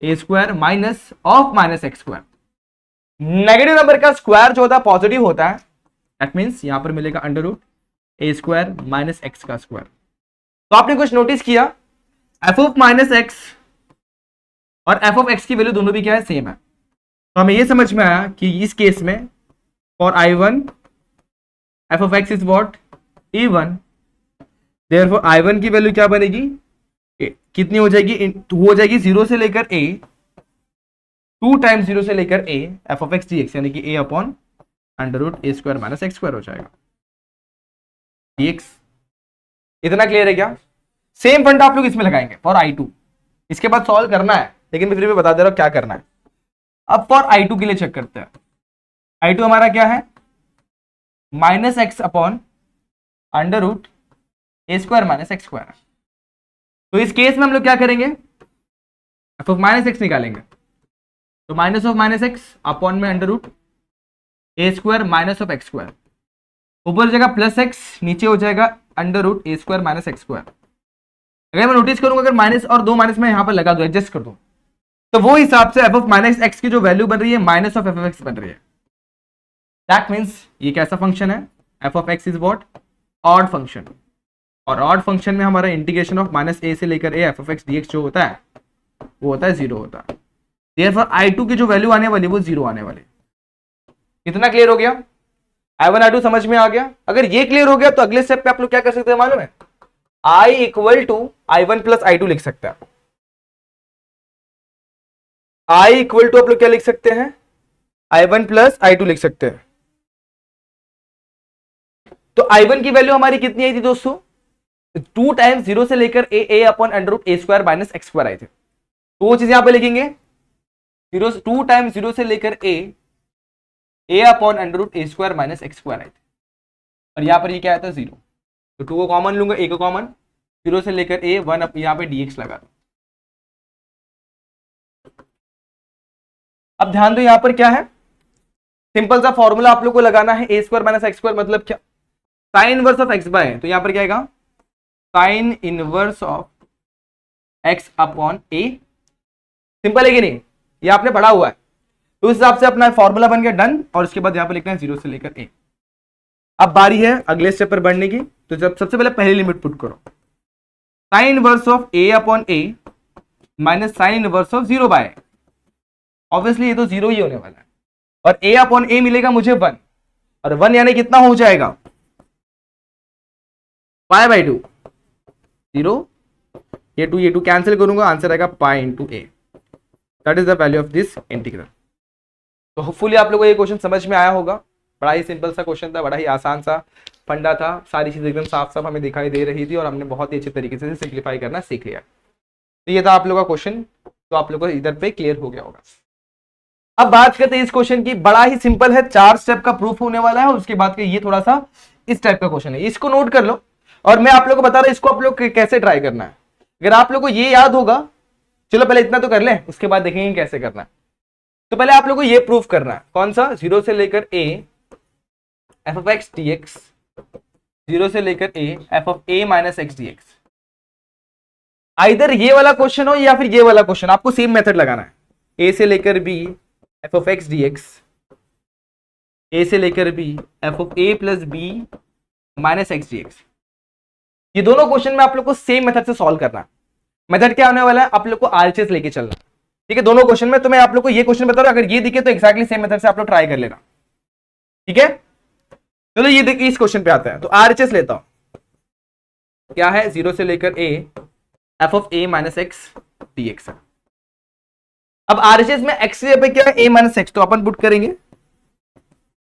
A square minus of minus x square. Negative number का स्क्वायर जो होता है पॉजिटिव होता है, दैट मीन्स यहां पर मिलेगा अंडर रूट ए स्क्वायर माइनस एक्स का स्क्वायर। तो आपने कुछ नोटिस किया, एफ ऑफ माइनस एक्स और एफ ऑफ एक्स की वैल्यू दोनों भी क्या है, सेम है। तो हमें यह समझ में आया कि इस केस में for i1 F of x is what e1, therefore i1 की वैल्यू क्या बनेगी, कितनी हो जाएगी, हो जाएगी 0 से लेकर a, 2 टाइम्स 0 से लेकर a f of x D x, यानी कि a upon under root A square minus x square हो जाएगा dx। इतना क्लियर है क्या? सेम फंडा आप लोग इसमें लगाएंगे फॉर i2, इसके बाद सॉल्व करना है, लेकिन मैं फिर भी बता दे रहा हूं क्या करना है। अब फॉर i2 के लिए चेक करते हैं, i2 हमारा क्या है minus X upon under root ए स्क्वायर माइनस एक्स स्क्वायर। तो इस केस में हम लोग क्या करेंगे, एफ ऑफ माइनस एक्स निकालेंगे, तो minus of minus X upon में under root A square minus of X square, ऊपर हो जाएगा प्लस एक्स, नीचे हो जाएगा अंडर रूट ए स्क्वायर माइनस एक्स स्क्वायर। अगर मैं नोटिस करूंगा अगर माइनस और दो माइनस में यहां पर लगा दूं, एडजस्ट कर दूं, तो वो हिसाब से एफ ऑफ माइनस एक्स की जो वैल्यू बन रही है minus of f of x बन रही है। दैट मीन्स ये कैसा फंक्शन है, f of x is what odd function, और ऑड फंक्शन में हमारा इंटीग्रेशन ऑफ माइनस ए से लेकर a f of x dx जो होता है वो होता है 0 होता है। देयरफॉर i2 की जो वैल्यू आने वाली वो 0 आने वाली। इतना क्लियर हो गया, i1 i2 समझ में आ गया। अगर ये क्लियर हो गया तो अगले स्टेप पे आप लोग क्या कर सकते हैं मालूम है, i equal to i1 plus i2 लिख सकते हैं। i इक्वल टू आप लोग क्या लिख सकते हैं, i1 प्लस i2 लिख सकते हैं। तो i1 की वैल्यू हमारी कितनी आई थी दोस्तों, 2 टाइम्स 0 से लेकर ए अपॉन अंडर रूट ए स्क्वायर माइनस एक्स स्क्वायर आए थे। तो वो चीज यहां पे लिखेंगे 2 टाइम्स 0 से लेकर ए अपॉन अंडर रूट ए स्क्वायर माइनस एक्स स्क्वायर आए थे, और यहां पर ये क्या आया था 0। तो 2 को कॉमन लूंगा, ए को कॉमन, 0 से लेकर ए 1 यहां पे dx लगा दो। अब ध्यान दो यहां पर क्या है, सिंपल सा फॉर्मूला आप लोग को लगाना है, a square minus x square मतलब क्या, sine inverse of x by, तो यहां पर क्या आएगा sine inverse of x upon a. Simple है कि नहीं, ये आपने पढ़ा हुआ है, तो उस हिसाब से अपना फॉर्मूला बन गया डन, और उसके बाद यहां पर लिखना है 0 से लेकर ए। अब बारी है अगले स्टेप पर बढ़ने की, तो जब सबसे पहले पहली लिमिट पुट करो, sine inverse of a upon a minus sine inverse of 0 by, obviously ये तो 0 ही होने वाला है, और a अपॉन ए मिलेगा मुझे 1, और 1 यानी कितना हो जाएगा पाई बाई 2, 0, ये 2 कैंसिल करूंगा, आंसर आएगा pi into A. That is the value of this integral. तो होपफुली आप लोगों को ये क्वेश्चन समझ में आया होगा। बड़ा ही सिंपल सा क्वेश्चन था, बड़ा ही आसान सा फंडा था, सारी चीजें एकदम साफ साफ हमें दिखाई दे रही थी, और हमने बहुत ही अच्छे तरीके से सिंप्लीफाई करना सीख लिया। तो ये था आप लोगों का क्वेश्चन, तो आप लोगों को इधर पे क्लियर हो गया होगा। अब बात करते हैं इस क्वेश्चन की, बड़ा ही सिंपल है, 4 स्टेप का प्रूफ होने वाला है, और उसके बाद ये थोड़ा सा इस टाइप का क्वेश्चन है, इसको नोट कर लो, और मैं आप लोगों को बता रहा हूं इसको आप लोग कैसे ट्राई करना है। अगर आप लोगों को ये याद होगा, चलो पहले इतना तो कर लें, उसके बाद देखेंगे कैसे करना है। तो पहले आप लोगों को ये प्रूफ करना है, कौन सा, 0 से लेकर a f of x D x, 0 से लेकर a f of A minus x D x. Either ये वाला क्वेश्चन हो या फिर ये वाला क्वेश्चन, आपको सेम मेथड लगाना है, ए से लेकर B F of x D X, A से लेकर B F of A plus B minus x D X. ये दोनों क्वेश्चन में आप लोग को सेम मेथड से सॉल्व करना है। मेथड क्या होने वाला है, आप लोग को आरएचएस लेके चलना, ठीक है, दोनों क्वेश्चन में। तो मैं आप लोग को ये क्वेश्चन बता रहा हूं, अगर ये दिखे तो एक्जैक्टली सेम मेथड से आप लोग ट्राई कर लेना, ठीक है। चलो ये देखिए, इस क्वेश्चन पे आता है, तो आरएचएस लेता हूं, क्या है, 0 से लेकर a f of A minus x D x है। अब आरएचएस में एक्स पे क्या है, ए माइनस एक्स, तो अपन पुट करेंगे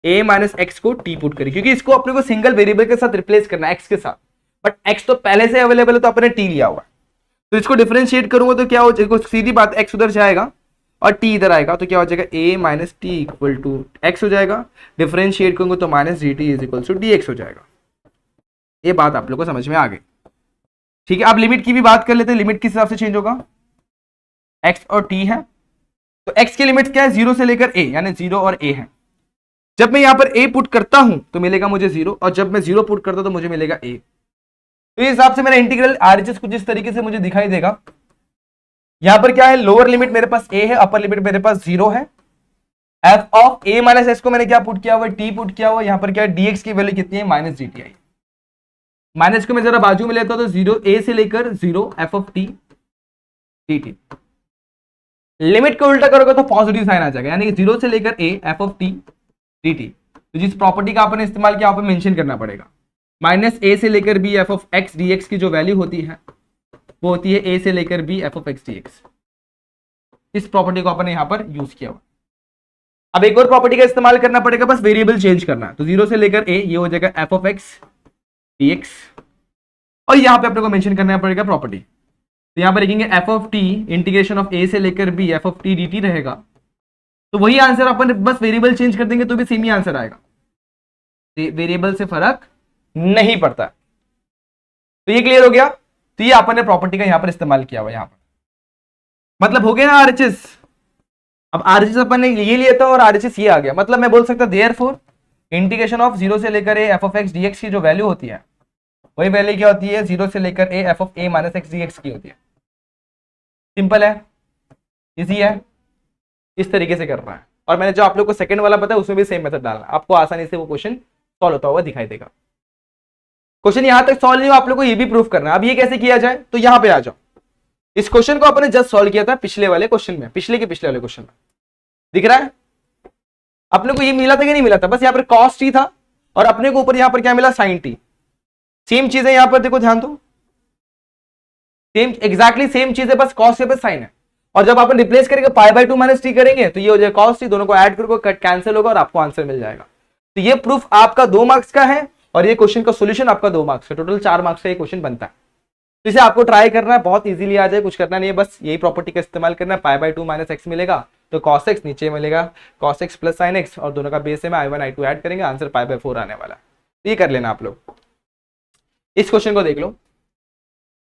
ए माइनस एक्स को टी पुट करेंगे, क्योंकि इसको अपने को सिंगल वेरिएबल के साथ रिप्लेस करना है एक्स के साथ, बट एक्स तो पहले से अवेलेबल है तो अपने टी लिया हुआ है। तो इसको डिफरेंशिएट करूंगा तो क्या हो जाएगा, सीधी बात, एक्स उधर जाएगा और टी इधर आएगा, तो क्या हो जाएगा a minus t equal to x हो जाएगा। डिफरेंशिएट करूंगा तो minus d t is equal to d x हो जाएगा। ये बात आप लोग को समझ में आ गई, ठीक है। अब लिमिट की भी बात कर लेते हैं, लिमिट किस हिसाब से चेंज होगा, x और t है, तो x की लिमिट क्या है, 0 से लेकर a, यानी 0 और a है। जब मैं यहां पर a पुट करता हूं तो मिलेगा मुझे 0, और जब मैं 0 पुट करता हूं तो मुझे मिलेगा a। तो इस हिसाब से मेरा इंटीग्रल आरएचएस कुछ इस तरीके से मुझे दिखाई देगा। यहां पर क्या है, लोअर लिमिट मेरे पास a है, अपर लिमिट मेरे पास 0 है। f of a minus x को मैंने क्या पुट किया हुआ, t पुट किया हुआ। यहां पर क्या है, dx की वैल्यू कितनी है, minus d T I. Minus को मैं जरा बाजू में लेता हूं तो 0 a से लेकर 0 f of t dt। Limit को उल्टा करोगे तो पॉजिटिव साइन आ जाएगा, यानी कि 0 से लेकर a f of t dt। तो जिस प्रॉपर्टी का आपने इस्तेमाल किया आपको मेंशन करना पड़ेगा, माइनस a से लेकर b f of x dx की जो वैल्यू होती है वो होती है a से लेकर b f of x dx। इस प्रॉपर्टी को आपने यहां पर यूज किया हुआ। अब एक और प्रॉपर्टी का इस्तेमाल करना पड़ेगा, बस वेरिएबल चेंज करना है। तो 0 से लेकर a ये हो जाएगा f ऑफ x dx, और यहां पे अपने को मेंशन करना पड़ेगा प्रॉपर्टी। तो यहां पर लिखेंगे f of t integration of a से लेकर b f of t dt रहेगा। तो वही आंसर अपन बस वेरिएबल चेंज कर देंगे तो भी सेम ही आंसर आएगा, वेरिएबल से फर्क नहीं पड़ता। तो ये क्लियर हो गया। तो ये अपन ने प्रॉपर्टी का यहां पर इस्तेमाल किया हुआ, यहां पर मतलब हो गया ना आरएचएस। अब आरएचएस अपन ने ये लिया था और आरएचएस ये आ गया, मतलब मैं बोल सकता देयरफॉर इंटीग्रेशन ऑफ 0 से लेकर a f of x dx की जो वैल्यू होती है वही वैल्यू क्या होती है, 0 से लेकर a f of a minus x dx की होती है। सिंपल है, इजी है, इस तरीके से करना है। और मैंने जो आप लोग को सेकंड वाला बताया उसमें भी सेम मेथड डालना, आपको आसानी से वो क्वेश्चन सॉल्व होता हुआ दिखाई देगा। क्वेश्चन यहां तक सॉल्व नहीं हो, आप लोग को ये भी प्रूफ करना है। अब ये कैसे किया जाए, तो यहां पे आ जाओ। इस क्वेश्चन को आपने जस्ट सॉल्व किया था पिछले वाले क्वेश्चन में, पिछले वाले क्वेश्चन में दिख रहा है अपने को ये मिला था कि नहीं मिला था, बस यहाँ पर cos t था और अपने को ऊपर यहाँ पर क्या मिला, sin t। सेम चीज है यहाँ पर, देखो ध्यान दो, सेम एग्जैक्टली सेम चीज है, बस cos के पास sin है। और जब आप रिप्लेस करेंगे पाई बाय 2 माइनस टी करेंगे तो ये हो जाएगा cos t, दोनों को ऐड करोगे कट कैंसिल होगा और आपको आंसर मिल जाएगा। तो ये प्रूफ आपका 2 मार्क्स का है और ये क्वेश्चन का सोल्यूशन आपका 2 मार्क्स का, टोटल 4 मार्क्स का ये क्वेश्चन बनता है। तो इसे आपको ट्राई करना है, बहुत इजीली आ जाए, कुछ करना नहीं है, बस यही प्रॉपर्टी का इस्तेमाल करना है। पाई बाय 2 माइनस एक्स मिलेगा तो cos x नीचे मिलेगा cos x plus sin x, और दोनों का बेस में i1 i2 ऐड करेंगे, आंसर पाई बाय 4 आने वाला है। ये कर लेना आप लोग। इस क्वेश्चन को देख लो,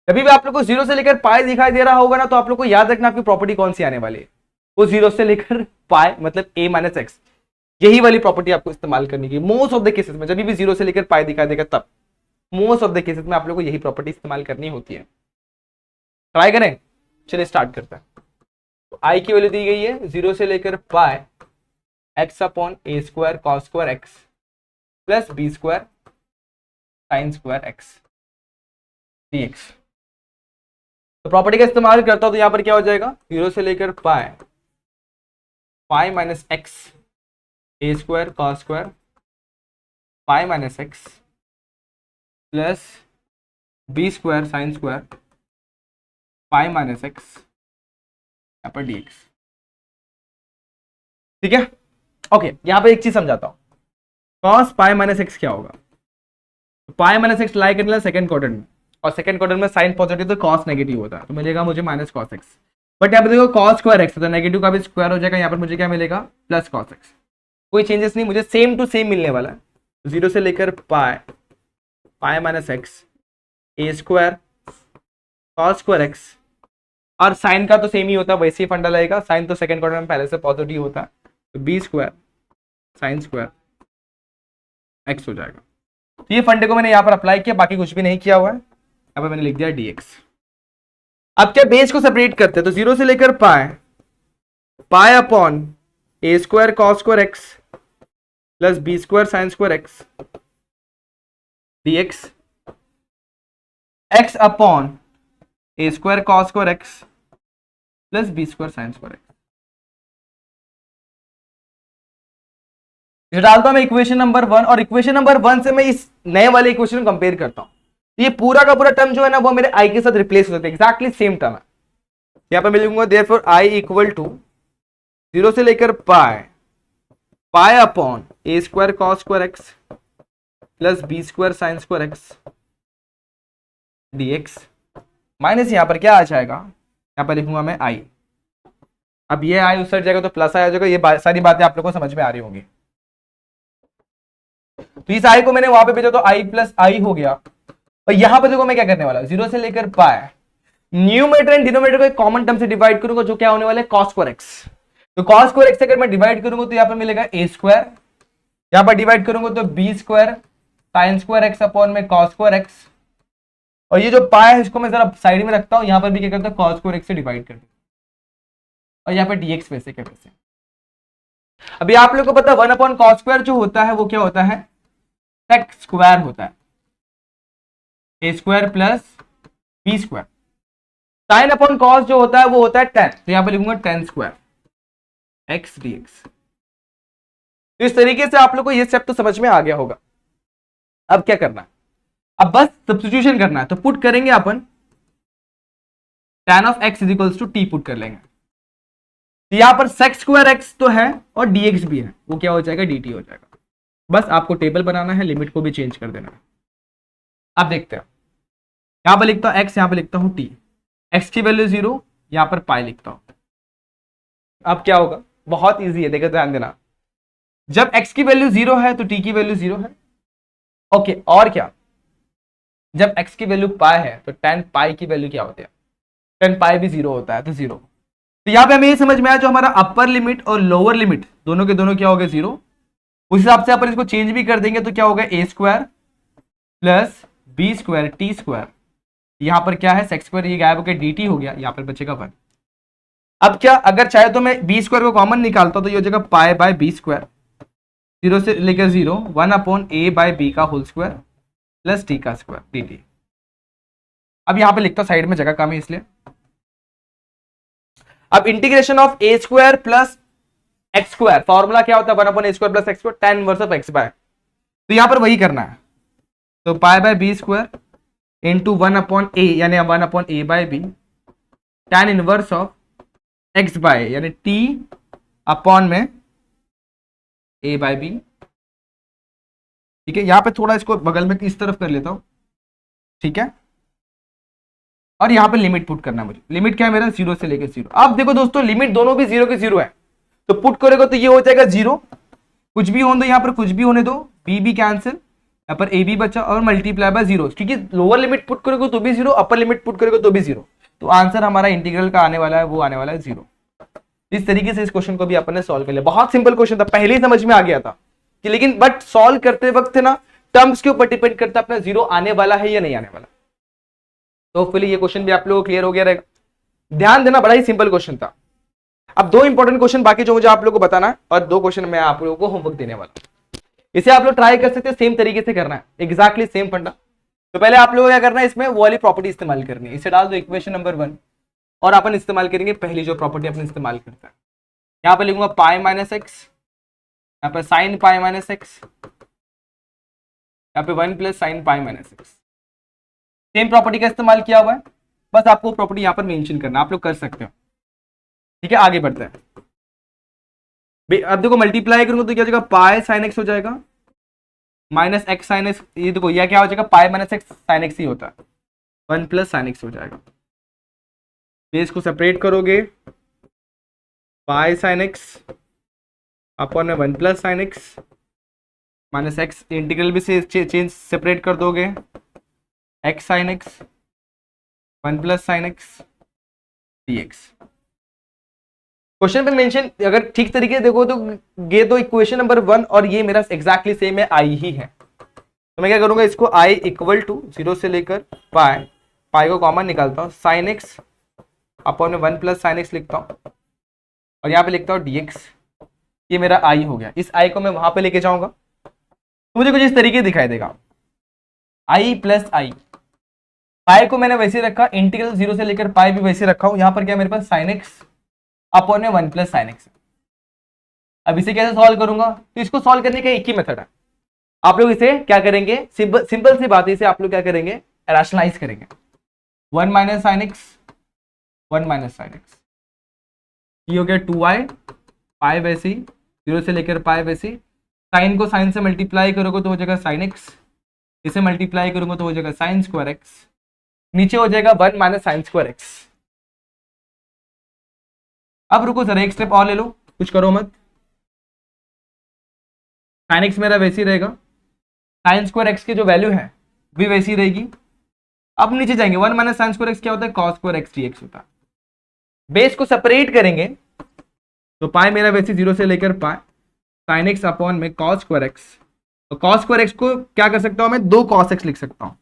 कभी भी आप लोग को 0 से लेकर पाई दिखाई दे रहा होगा ना तो आप लोग को याद रखना आपकी प्रॉपर्टी कौन सी आने वाली है, वो 0 से लेकर पाई मतलब a माइनस एक्स, यही वाली प्रॉपर्टी आपको इस्तेमाल करनी की। मोस्ट ऑफ द केसेस में जब भी 0 से लेकर पाई दिखाई देगा तब मोस्ट ऑफ द केसेस में आप लोग को यही प्रॉपर्टी इस्तेमाल करनी होती है। ट्राई करें, चलिए स्टार्ट करते हैं। तो आई की वैल्यू दी गई है 0 से लेकर pi X upon A square cos square X plus B square sine square X dx। तो प्रॉपर्टी का इस्तेमाल करता हूं तो यहां पर क्या हो जाएगा, 0 से लेकर pi pi minus X A square cos square pi minus X plus B square sine square pi minus X यहां पर dx। ठीक है, ओके। यहां पर एक चीज समझाता हूं, cos पाई माइनस एक्स क्या होगा, पाई माइनस एक्स लाई करने सेकंड क्वाड्रेंट में, और सेकंड क्वाड्रेंट में साइन पॉजिटिव तो cos नेगेटिव होता है, तो मिलेगा मुझे माइनस cos x। बट यहाँ पे देखो cos स्क्वायर एक्स तो नेगेटिव का भी स्क्वायर हो जाएगा, यहाँ पर मुझे क्या मिलेगा प्लस cos x। कोई चेंजेस नहीं, मुझे सेम टू सेम मिलने वाला है। 0 से लेकर pi pi minus X A square cos square x, और साइन का तो सेम ही होता है, वैसे ही फंडा लगेगा, साइन तो सेकंड क्वाड्रेंट में पहले से पॉजिटिव होता है, तो b square sine square x हो जाएगा। तो ये फंडे को मैंने यहाँ पर अप्लाई किया, बाकी कुछ भी नहीं किया हुआ है, यहाँ पर मैंने लिख दिया dx। अब क्या बेस को सेपरेट करते हैं, तो 0 से लेकर pi pi upon A square cos square X plus B square sine square X dx x upon A square cos square X plus B square sine square X. डालता हूं मैं इक्वेशन नंबर 1, और equation number 1 से मैं इस नए वाले equation को कंपेयर करता हूं। ये पूरा का पूरा टर्म जो है ना वो मेरे आई के साथ रिप्लेस हो जाता है, एग्जैक्टली सेम टर्म है। यहां पर मैं लिखूंगा देयरफॉर आई इक्वल टू 0 से लेकर pi pi upon A square cos square X plus B square sine square X dx minus यहाँ पर क्या आ जाएगा, यहाँ पर लिखूंगा मैं आई। अब ये आई उस साइड जाएगा तो प्लस आई आ जाएगा। ये सारी बातें आप लोगों को समझ में आ रही होंगी। तो इस आई को मैंने वहां पे भेजा तो आई प्लस आई हो गया। और यहां पर देखो मैं क्या करने वाला हूं, 0 से लेकर पाए, न्यूमरेटर एंड डिनोमिनेटर को एक कॉमन टर्म से डिवाइड करूंगा जो क्या होने वाला है cos स्क्वायर x। तो cos स्क्वायर x अगर मैं डिवाइड करूंगा तो यहां पर मिलेगा a स्क्वायर, यहां पर डिवाइड करूंगा तो b square sin square x upon में cos स्क्वायर x। और ये जो पाए है इसको मैं जरा साइड में रखता हूं, यहां पर भी क्या करता हूं cos स्क्वायर x से डिवाइड कर देता हूं। और यहां पर dx वैसे क्या वैसे। अभी आप लोग को पता है 1 अपॉन cos स्क्वायर जो होता है वो क्या होता है, sec स्क्वायर होता है, a square plus b square. Sine upon cos जो होता है वो होता है tan, तो यहां पर लिखूंगा tan स्क्वायर x dx। तो इस तरीके से आप लोग को ये स्टेप तो समझ में आ गया होगा। अब क्या करना है, अब बस सब्स्टिट्यूशन करना है। तो पुट करेंगे अपन tan of x is equals to t put कर लेंगे। तो यहां पर sec स्क्वायर x तो है और dx भी है, वो क्या हो जाएगा dt हो जाएगा। बस आपको टेबल बनाना है, लिमिट को भी चेंज कर देना है। अब देखते हैं, यहां पर लिखता हूं x, यहां पर लिखता हूं t, x की वैल्यू 0, यहां पर पाई लिखता हूं। अब क्या होगा, बहुत इजी है, देखो ध्यान देना। जब x की वैल्यू 0 है तो t की वैल्यू 0 है। ओके, और क्या, जब x की वैल्यू पाई है तो tan पाई की वैल्यू क्या होती है, tan पाई भी 0 होता है, तो 0। तो यहां पे हमें ये समझ में आया जो हमारा अपर लिमिट और लोअर लिमिट दोनों के दोनों क्या हो गए 0। उस हिसाब से अपन इसको चेंज भी कर देंगे तो क्या होगा a square plus b square t square, यहां पर क्या है सेक्स स्क्वायर, ये गायब होकर dt हो गया, यहां पर बचेगा 1। अब क्या, अगर चाहे तो मैं b स्क्वायर को कॉमन निकालता हूं तो ये हो जाएगा पाई बाय b स्क्वायर, 0 से लेकर 0, 1 अपॉन a बाय b का होल स्क्वायर प्लस t का स्क्वायर dt। अब यहां पे लिखता हूं, साइड में जगह कम है इसलिए। अब integration of a square plus x square, formula क्या होता है 1 upon a square plus x square, tan inverse of x by. तो यहां पर वही करना है, तो pi by b square into 1 upon a यानी 1 upon a bye b, tan inverse of x by यानी t अपॉन में a बाय b। ठीक है, यहां पे थोड़ा इसको बगल में इस तरफ कर लेता हूं, ठीक है। और यहां पे लिमिट पुट करना है मुझे, लिमिट क्या है मेरा 0 से लेकर 0। अब देखो दोस्तों, लिमिट दोनों भी 0 के 0 है, तो पुट करेगा तो ये हो जाएगा 0, कुछ भी होने दो, यहां पर कुछ भी होने दो, b भी कैंसिल, यहाँ पर ए बी बचा और मल्टीप्लाई बाय 0, क्योंकि लोअर लिमिट पुट करोगे तो भी 0, अपर लिमिट पुट करोगे तो भी 0। तो आंसर हमारा इंटीग्रल का आने वाला है, वो आने वाला है 0। इस तरीके से इस क्वेश्चन को भी अपन ने सॉल्व कर लिया। बहुत सिंपल क्वेश्चन था, पहले ही समझ में आ गया था कि, लेकिन बट सॉल्व करते वक्त ना टर्म्स के ऊपर डिपेंड करता है अपना 0 आने वाला है या नहीं आने वाला। तो होपफुली ये क्वेश्चन भी आप लोगों को क्लियर हो गया रहेगा। ध्यान देना, बड़ा ही सिंपल क्वेश्चन था। अब 2 इंपॉर्टेंट क्वेश्चन बाकी जो मुझे आप लोगों को बताना है, और 2 क्वेश्चन मैं आप लोगों को होमवर्क देने वाला हूं। इसे आप लोग ट्राई कर सकते हैं, सेम तरीके से करना है, एग्जैक्टली सेम फंडा। तो पहले आप लोगों को क्या करना है, इसमें वो वाली प्रॉपर्टी इस्तेमाल करनी है। इसे डाल दो इक्वेशन नंबर 1 और अपन इस्तेमाल करेंगे पहली जो प्रॉपर्टी अपन इस्तेमाल करते हैं। यहां पर लिखूंगा पाई माइनस एक्स, यहाँ पर साइन पाई माइनस एक्स, यहाँ पे 1 plus sine pi minus x. Same property का इस्तेमाल किया हुआ है, बस आपको प्रॉपर्टी यहाँ पर मेंशन करना, आप लोग कर सकते हो। ठीक है, आगे बढ़ते हैं। अब देखो मल्टीप्लाई करूंगा तो क्या हो जाएगा, पाई साइन एक्स हो जाएगा माइनस एक्स साइन एक्स। ये देखो यह क्या हो जाएगा, pi minus X sine X ही होता है, 1 प्लस साइन एक्स हो जाएगा। बेस को सेपरेट करोगे, पाई साइन एक्स अपॉन में 1 plus sine x minus x, integral भी से चेंज सेपरेट कर दोगे, x sine x 1 plus sine x dx। Question पे मेंशन अगर ठीक तरीके से देखो तो ये तो इक्वेशन नंबर 1 और ये मेरा एग्जैक्टली सेम है, आई ही है। तो मैं क्या करूंगा, इसको i इक्वल टू 0 से लेकर पाई, पाई को कॉमन निकालता हूँ, साइन एक्स अपॉन में 1 प्लस साइन एक्स लिखता हूँ और यहाँ पे लिखता हूँ dx। ये मेरा i हो गया। इस i को मैं वहां पे लेके जाऊंगा तो मुझे कुछ इस तरीके दिखाई देगा, i प्लस आई। पाई को मैंने वैसे रखा, इंटीग्रल 0 से लेकर पाई भी वैसे रखा हूं। यहाँ पर क्या मेरे पास साइन एक्स अपॉन में 1 प्लस साइन एक्स। अब इसे कैसे सॉल्व करूंगा, तो इसको सॉल्व करने का एक ही मेथड है। आप लोग इसे क्या करेंगे, सिंपल सी बात है, इसे आप लोग क्या करेंगे, रैशनलाइज करेंगे। 1 minus sine x 1 minus sine x, ये हो गया 2i, पाई वैसे ही 0 से लेकर पाई वैसे ही। साइन को साइन से मल्टीप्लाई करोगे तो हो जाएगा साइन एक्स, इसे मल्टीप्लाई करूंगा तो हो जाएगा साइन स्क्वायर एक्स नीचे हो जाएगा 1 माइनस साइन स्क्वायर एक्स। अब रुको सर, एक स्टेप और ले लो, कुछ करो मत। साइन एक्स मेरा वैसी रहेगा, साइन स्क्वायर एक्स की जो वैल्यू है भी वैसी रहेगी। अब नीचे जाएंगे, 1 माइनस साइन स्क्वायर एक्स क्या होता है, cos square x D x होता है। बेस को सेपरेट करेंगे तो पाई मेरा वैसे 0 से लेकर पाई साइन एक्स अपॉन में कॉस स्क्वायर एक्स। तो कॉस स्क्वायर एक्स को क्या कर सकता हूं मैं, 2 कॉस एक्स लिख सकता हूं,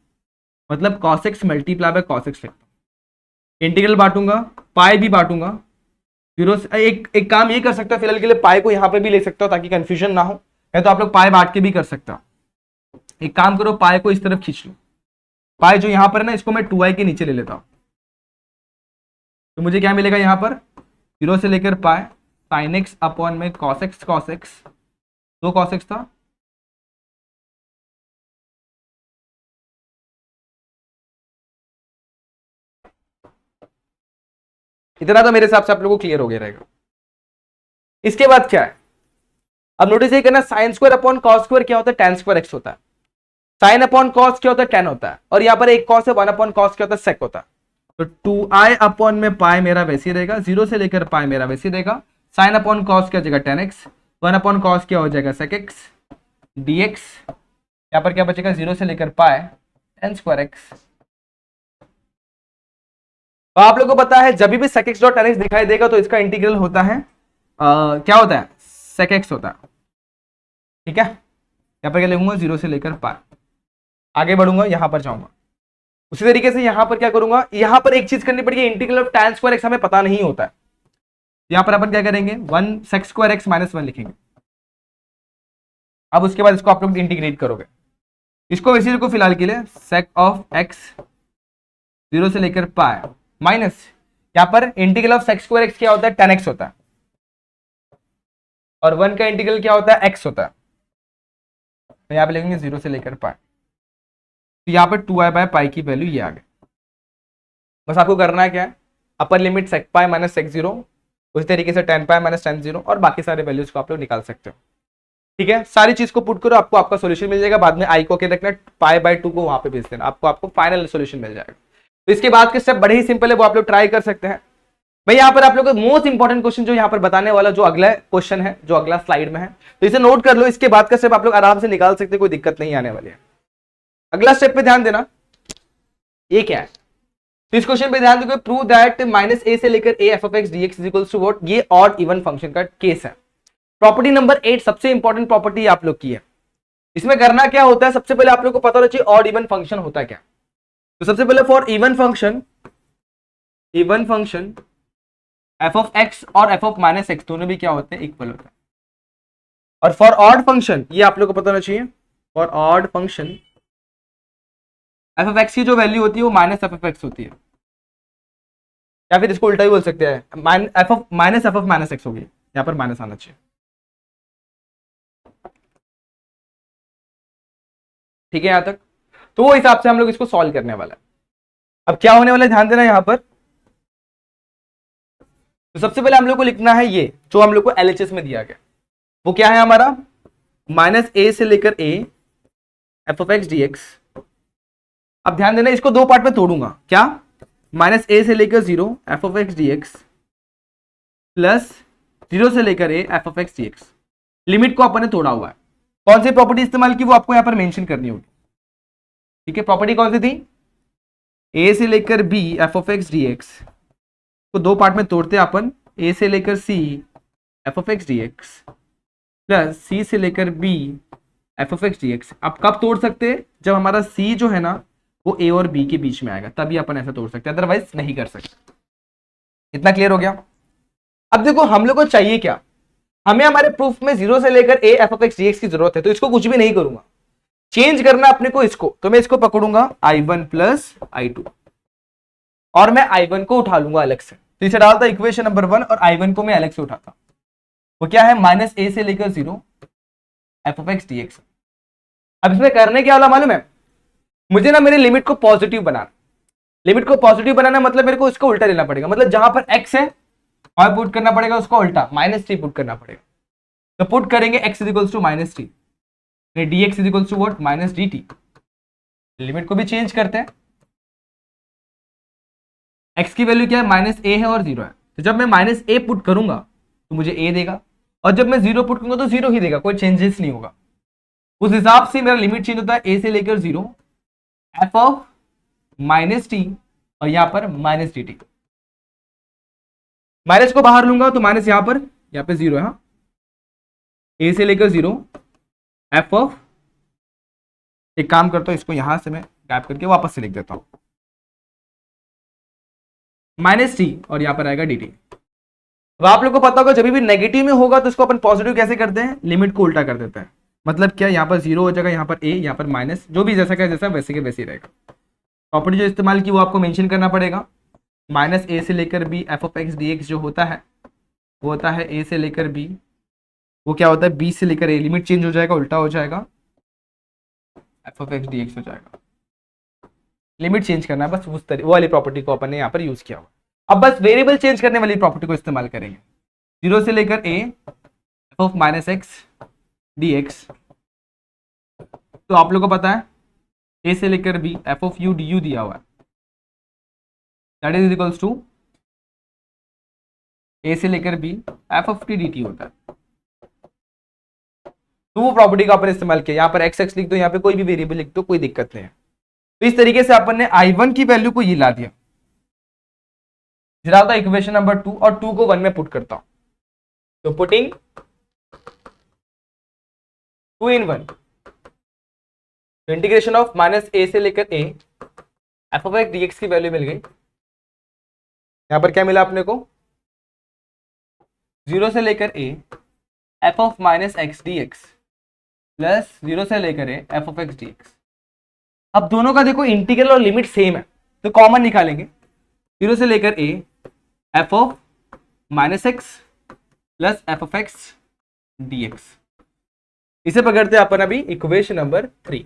मतलब cos x multiply by cos x लिखता हूं। इंटीग्रल बांटूंगा, पाई भी बांटूंगा 0 से। एक काम ये कर सकता हूं, फिलहाल के लिए पाई को यहां पे भी ले सकता हूं ताकि कंफ्यूजन ना हो, या तो आप लोग पाई बांट के भी कर सकता हूं। एक काम करो, पाई को इस तरफ खींच लो, पाई जो यहां पर है ना, इसको मैं 2i के नीचे ले लेता हूं। तो मुझे क्या मिलेगा यहां पर, 0 से लेकर पाई साइन एक्स अपॉन में कॉस एक्स, 2 कॉस एक्स था, इतना तो मेरे हिसाब से आप लोगों को क्लियर हो गया रहेगा। इसके बाद क्या है, अब नोटिस ये करना, sine square upon cos square क्या होता है, tan स्क्वायर एक्स होता है। साइन अपॉन कॉस क्या होता है, tan होता है, और यहाँ पर एक कॉस है, 1 अपॉन कॉस क्या होता है, सेक होता है। तो 2i अपॉन में पाई मेरा वैसे रहेगा, 0 से लेकर पाई मेरा वैसे रहेगा। साइन अपॉन कॉस क्या हो जाएगा, tan x, 1 अपॉन कॉस क्या हो जाएगा, सेक एक्स dx। यहाँ पर क्या बचेगा, 0 से लेकर पाई tan स्क्वायर एक्स। तो आप लोगों को पता है जब भी sec x dot tan x दिखाई देगा तो इसका इंटीग्रल होता है क्या होता है, सेक एक्स होता है। ठीक है, यहाँ पर क्या लिखूंगा, 0 से लेकर पाई, आगे बढ़ूंगा, यहां पर जाऊंगा। उसी तरीके से यहां पर क्या करूंगा, यहां पर एक चीज करनी पड़ेगी, integral of tan square x हमें पता नहीं होता है। यहां पर अपन क्या करेंगे, 1 sec स्क्वायर एक्स माइनस 1 लिखेंगे। अब उसके बाद इसको आप लोग इंटीग्रेट करोगे, इसको वैसे को फिलहाल के लिए sec ऑफ x 0 से लेकर पाई माइनस, यहां पर integral of sec square x क्या होता है, tan x होता है, और 1 का इंटीग्रल क्या होता है, x होता है। तो यहां पे लिखेंगे 0 से लेकर पाई, तो यहाँ पर 2i बाय पाई की वैल्यू ये आ गई। बस आपको करना है क्या है, upper limit sec pi minus sec 0, उसी तरीके से tan पाई माइनस tan 0, और बाकी सारे वैल्यूज को आप लोग निकाल सकते हो। ठीक है, सारी चीज को पुट करो, आपको आपका सॉल्यूशन मिल जाएगा। बाद में आई को क्या रखना, पाई बाय 2 को वहां पे भेज देना, आपको फाइनल सॉल्यूशन मिल जाएगा। तो इसके बाद के स्टेप बड़े ही सिंपल है, वो आप लोग ट्राई कर सकते हैं। मैं यहाँ पर आप लोगों को मोस्ट इंपॉर्टेंट क्वेश्चन जो यहाँ पर बताने वाला, जो अगला क्वेश्चन है, जो अगला स्लाइड में है, तो इसे नोट कर लो। इसके बाद का स्टेप आप लोग आराम से निकाल सकते, कोई दिक्कत नहीं आने वाली है। अगला स्टेप पे ध्यान देना, ये क्या है, तो इस क्वेश्चन पे ध्यान दो, प्रूव दैट माइनस ए से लेकर a f of x D x is equals to what, ये ऑड इवन फंक्शन का केस है। प्रॉपर्टी नंबर 8 सबसे इंपॉर्टेंट प्रॉपर्टी आप लोग की है। इसमें करना क्या होता है, सबसे पहले आप लोग को पता होना चाहिए ऑड इवन फंक्शन होता है क्या। तो सबसे पहले for even function f of x और एफ ऑफ माइनस एक्स दोनों भी क्या होते हैं, इक्वल होता है। और फॉर ऑड फंक्शन ये आप लोग को पता होना चाहिए, for odd function f of x की जो वैल्यू होती है वो माइनस एफ ऑफ एक्स होती है, या फिर इसको उल्टा ही बोल सकते हैं, एफ ऑफ माइनस एक्स होगी, यहां पर माइनस आना चाहिए। ठीक है यहां तक, तो वो हिसाब से हम लोग इसको सॉल्व करने वाला है। अब क्या होने वाला है, ध्यान देना यहां पर। तो सबसे पहले हम लोग को लिखना है ये जो हम लोग को एलएचएस में दिया गया, वो क्या है हमारा, माइनस ए से लेकर a f of x D X. अब ध्यान देना, इसको 2 पार्ट में तोड़ूंगा, क्या, माइनस ए से लेकर 0 F of x D X plus 0 से लेकर a f of x D x. Limit को अपन ने तोड़ा हुआ है, कौन सी प्रॉपर्टी इस्तेमाल की वो आपको यहां पर मेंशन करनी होगी। ठीक है, प्रॉपर्टी कौन सी थी, ए से लेकर B F of x D x को 2 पार्ट में तोड़ते हैं अपन, ए से लेकर C F of x D X plus C से लेकर B F of x D X. अब कब तोड़ सकते हैं, जब हमारा सी जो है ना वो ए और बी के बीच में आएगा, तभी अपन ऐसा तोड़ सकते हैं, अदरवाइज नहीं कर सकते। इतना क्लियर हो गया। अब देखो हम लोग को चाहिए क्या, हमें हमारे प्रूफ में 0 से लेकर a f of x D x की जरूरत है, तो इसको कुछ भी नहीं करूंगा, चेंज करना अपने को इसको, तो मैं इसको पकड़ूंगा i1 प्लस i2, और मैं i1 को उठा लूंगा अलग से, तो इसे डालता इक्वेशन नंबर 1 और i1 को मैं अलग से उठाता, वो क्या है, माइनस ए से लेकर 0 F of x D X. अब इसमें करने क्या वाला मालूम है, मुझे ना मेरे लिमिट को पॉजिटिव बनाना, लिमिट को पॉजिटिव बनाना मतलब मेरे को इसको उल्टा लेना पड़ेगा, मतलब जहां पर x है और पुट करना पड़ेगा उसको उल्टा, -3 पुट करना पड़ेगा। तो पुट करेंगे x equals to -3, dx equals to what, -dt। Limit को भी चेंज करते हैं, x की वैल्यू क्या है, माइनस ए है और 0 है, तो जब मैं माइनस ए पुट करूंगा तो मुझे ए देगा, और जब मैं 0 पुट करूंगा तो 0 ही देगा, कोई चेंजेस नहीं होगा। उस हिसाब से मेरा लिमिट चेंज होता है ए से लेकर 0, एफ ऑफ माइनस टी और यहां पर माइनस डी टी। माइनस को बाहर लूंगा तो माइनस यहां पे 0 है, ए से लेकर 0, एफ ऑफ, एक काम करता हूं इसको यहां से मैं गैप करके वापस से लिख देता हूं, माइनस टी और यहां पर आएगा डी टी। अब आप लोग को पता होगा जब भी नेगेटिव में होगा तो इसको अपन पॉजिटिव कैसे करते हैं, लिमिट को उल्टा कर देते हैं। मतलब क्या, यहाँ पर 0 हो जाएगा, यहाँ पर ए, यहाँ पर माइनस, जो भी जैसा का जैसा वैसे के वैसे ही रहेगा। प्रॉपर्टी जो इस्तेमाल की वो आपको मेंशन करना पड़ेगा, माइनस ए से लेकर B F of x D x जो होता है वो होता है ए से लेकर बी, वो क्या होता है बी से लेकर ए, लिमिट चेंज हो जाएगा, उल्टा हो जाएगा, F of x D x हो जाएगा। लिमिट चेंज करना है बस, उस तरह वो वाली प्रॉपर्टी को अपन ने यहाँ पर यूज किया हुआ। अब बस वेरिएबल चेंज करने वाली प्रॉपर्टी को इस्तेमाल करेंगे, 0 से लेकर a f of minus x D x, तो आप लोग को पता है ए से लेकर B F of u d u दिया हुआ है, that is equals to a से लेकर B F of t D t होता है। तो वो प्रॉपर्टी का अपन इस्तेमाल किया, यहाँ पर एक्स एक्स लिख दो, यहाँ पे कोई भी वेरिएबल लिख दो, कोई दिक्कत नहीं है। तो इस तरीके से अपन ने I1 की वैल्यू को ये ला दिया, डालता इक्वेशन नंबर 2 और 2 को 1 में पुट करता हूं, तो पुटिंग 2 in 1, तो इंटीग्रेशन ऑफ माइनस ए से लेकर a f of x dx की वैल्यू मिल गई। यहां पर क्या मिला अपने को, 0 से लेकर a f of minus x D X plus 0 से लेकर a f of x D X. अब दोनों का देखो इंटीग्रल और लिमिट सेम है, तो कॉमन निकालेंगे, 0 से लेकर a f of minus X plus F of x D x. इसे पकड़ते हैं अपन अभी इक्वेशन नंबर 3।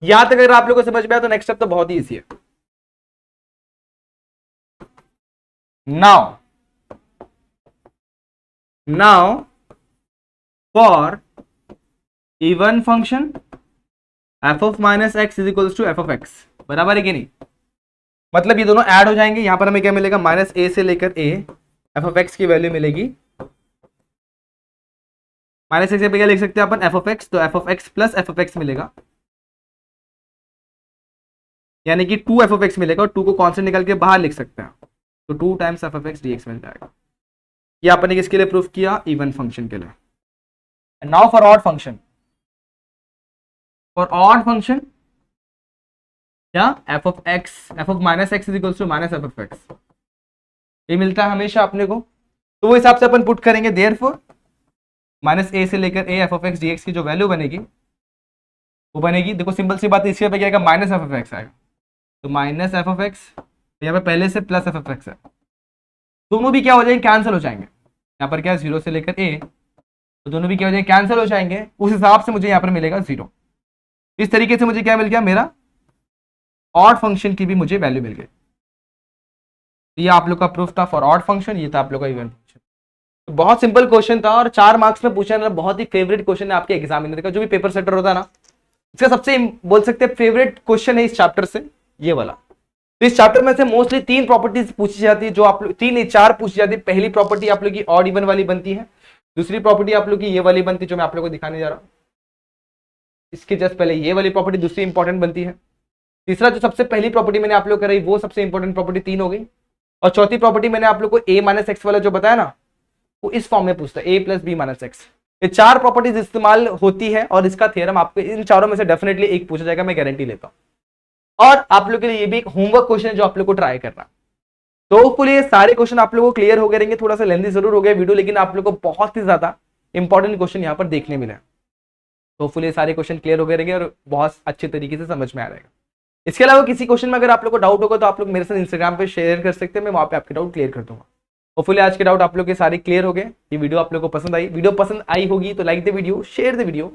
यहां तक अगर आप लोगों को समझ में आया तो नेक्स्ट स्टेप तो बहुत ही इजी है। Now for even function f of minus x is equals to f of x, बराबर है कि नहीं, मतलब ये दोनों ऐड हो जाएंगे। यहां पर हमें क्या मिलेगा, माइनस ए से लेकर ए एफ ऑफ एक्स की वैल्यू मिलेगी, माइनस एक्स क्या लिख सकते हैं अपन एफ ऑफ एक्स, तो F of x plus F of x मिलेगा, यानी कि 2 एफ ऑफ एक्स मिलेगा, और 2 को कॉन्स्टेंट निकाल के बाहर लिख सकते हैं, तो 2 times F of x D X मिल जाएगा। ये अपन ने किसके लिए प्रूफ किया, इवन फंक्शन के लिए। Now for odd function, for odd function क्या, f of x f of minus x is equals to minus F of x, ये मिलता है हमेशा अपने को, तो वो हिसाब से अपन पुट करेंगे। देयरफॉर माइनस ए से लेकर a f of x D x की जो वैल्यू बनेगी वो बनेगी, देखो सिंपल सी बात है, इसके पे क्या आएगा, माइनस एफ ऑफ एक्स आएगा, तो माइनस एफ ऑफ एक्स, यहाँ पे पहले से प्लस एफ ऑफ एक्स है, दोनों भी क्या हो जाएंगे, कैंसिल हो जाएंगे। यहाँ पर क्या है 0 से लेकर ए, तो दोनों भी क्या हो जाएंगे, कैंसिल हो जाएंगे, उस हिसाब से मुझे यहाँ पर मिलेगा 0। इस तरीके से मुझे क्या मिल गया, मेरा ऑड फंक्शन की भी मुझे वैल्यू मिल गई। ये आप लोग का प्रूफ था फॉर ऑड फंक्शन, ये था आप लोग का इवन फंक्शन। तो बहुत सिंपल क्वेश्चन था और 4 मार्क्स में पूछा, बहुत ही फेवरेट क्वेश्चन है आपके एग्जामिनर का, जो भी पेपर सेटर होता है ना, इसका सबसे बोल सकते हैं फेवरेट क्वेश्चन है इस चैप्टर से, ये वाला। तो इस चैप्टर में से मोस्टली 3 प्रॉपर्टीज पूछी जाती है, जो आप लोग 3 नहीं 4 पूछी जाती है। पहली प्रॉपर्टी आप लोग की ऑड इवन वाली बनती है, दूसरी प्रॉपर्टी आप लोग की ये वाली बनती है जो मैं आप लोग को दिखाने जा रहा हूँ, इसके जस्ट पहले ये वाली प्रॉपर्टी दूसरी इंपॉर्टेंट बनती है, तीसरा जो सबसे पहली प्रॉपर्टी मैंने आप लोग कराई वो सबसे इंपॉर्टेंट प्रॉपर्टी 3 हो गई, और चौथी प्रॉपर्टी मैंने आप लोग को a माइनस एक्स वाला जो बताया ना, वो इस फॉर्म में पूछता है a plus B minus x. ये 4 प्रॉपर्टीज इस्तेमाल होती है और इसका थ्योरम आपको इन चारों में से डेफिनेटली एक पूछा जाएगा, मैं गारंटी लेता हूं। और आप लोग के लिए ये भी एक होमवर्क क्वेश्चन है जो आप लोग को ट्राई करना। तो होपफुली ये सारे क्वेश्चन आप लोगों को क्लियर हो गए रहेंगे। थोड़ा सा लेंथी जरूर हो गया वीडियो, लेकिन आप लोग को बहुत ही ज्यादा इंपॉर्टेंट क्वेश्चन यहाँ पर देखने मिले। तो होपफुली ये सारे क्वेश्चन क्लियर हो गए रहेंगे और बहुत अच्छे तरीके से समझ में आ जाएगा। इसके अलावा किसी क्वेश्चन में अगर आप लोग को डाउट होगा तो आप लोग मेरे साथ इंस्टाग्राम पे शेयर कर सकते हैं, मैं वहां पे आपके डाउट क्लियर कर दूंगा। होपफुली आज के डाउट आप लोग के सारे क्लियर हो गए। ये वीडियो आप लोग को पसंद आई, वीडियो पसंद आई होगी तो like the video, share the video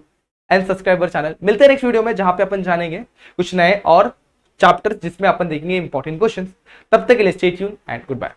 and subscribe our channel. मिलते हैं नेक्स्ट वीडियो में जहां पे अपन जानेंगे कुछ नए और चैप्टर जिसमें अपन देखेंगे इंपॉर्टेंट क्वेश्चंस। तब तक के लिए stay tune and good bye.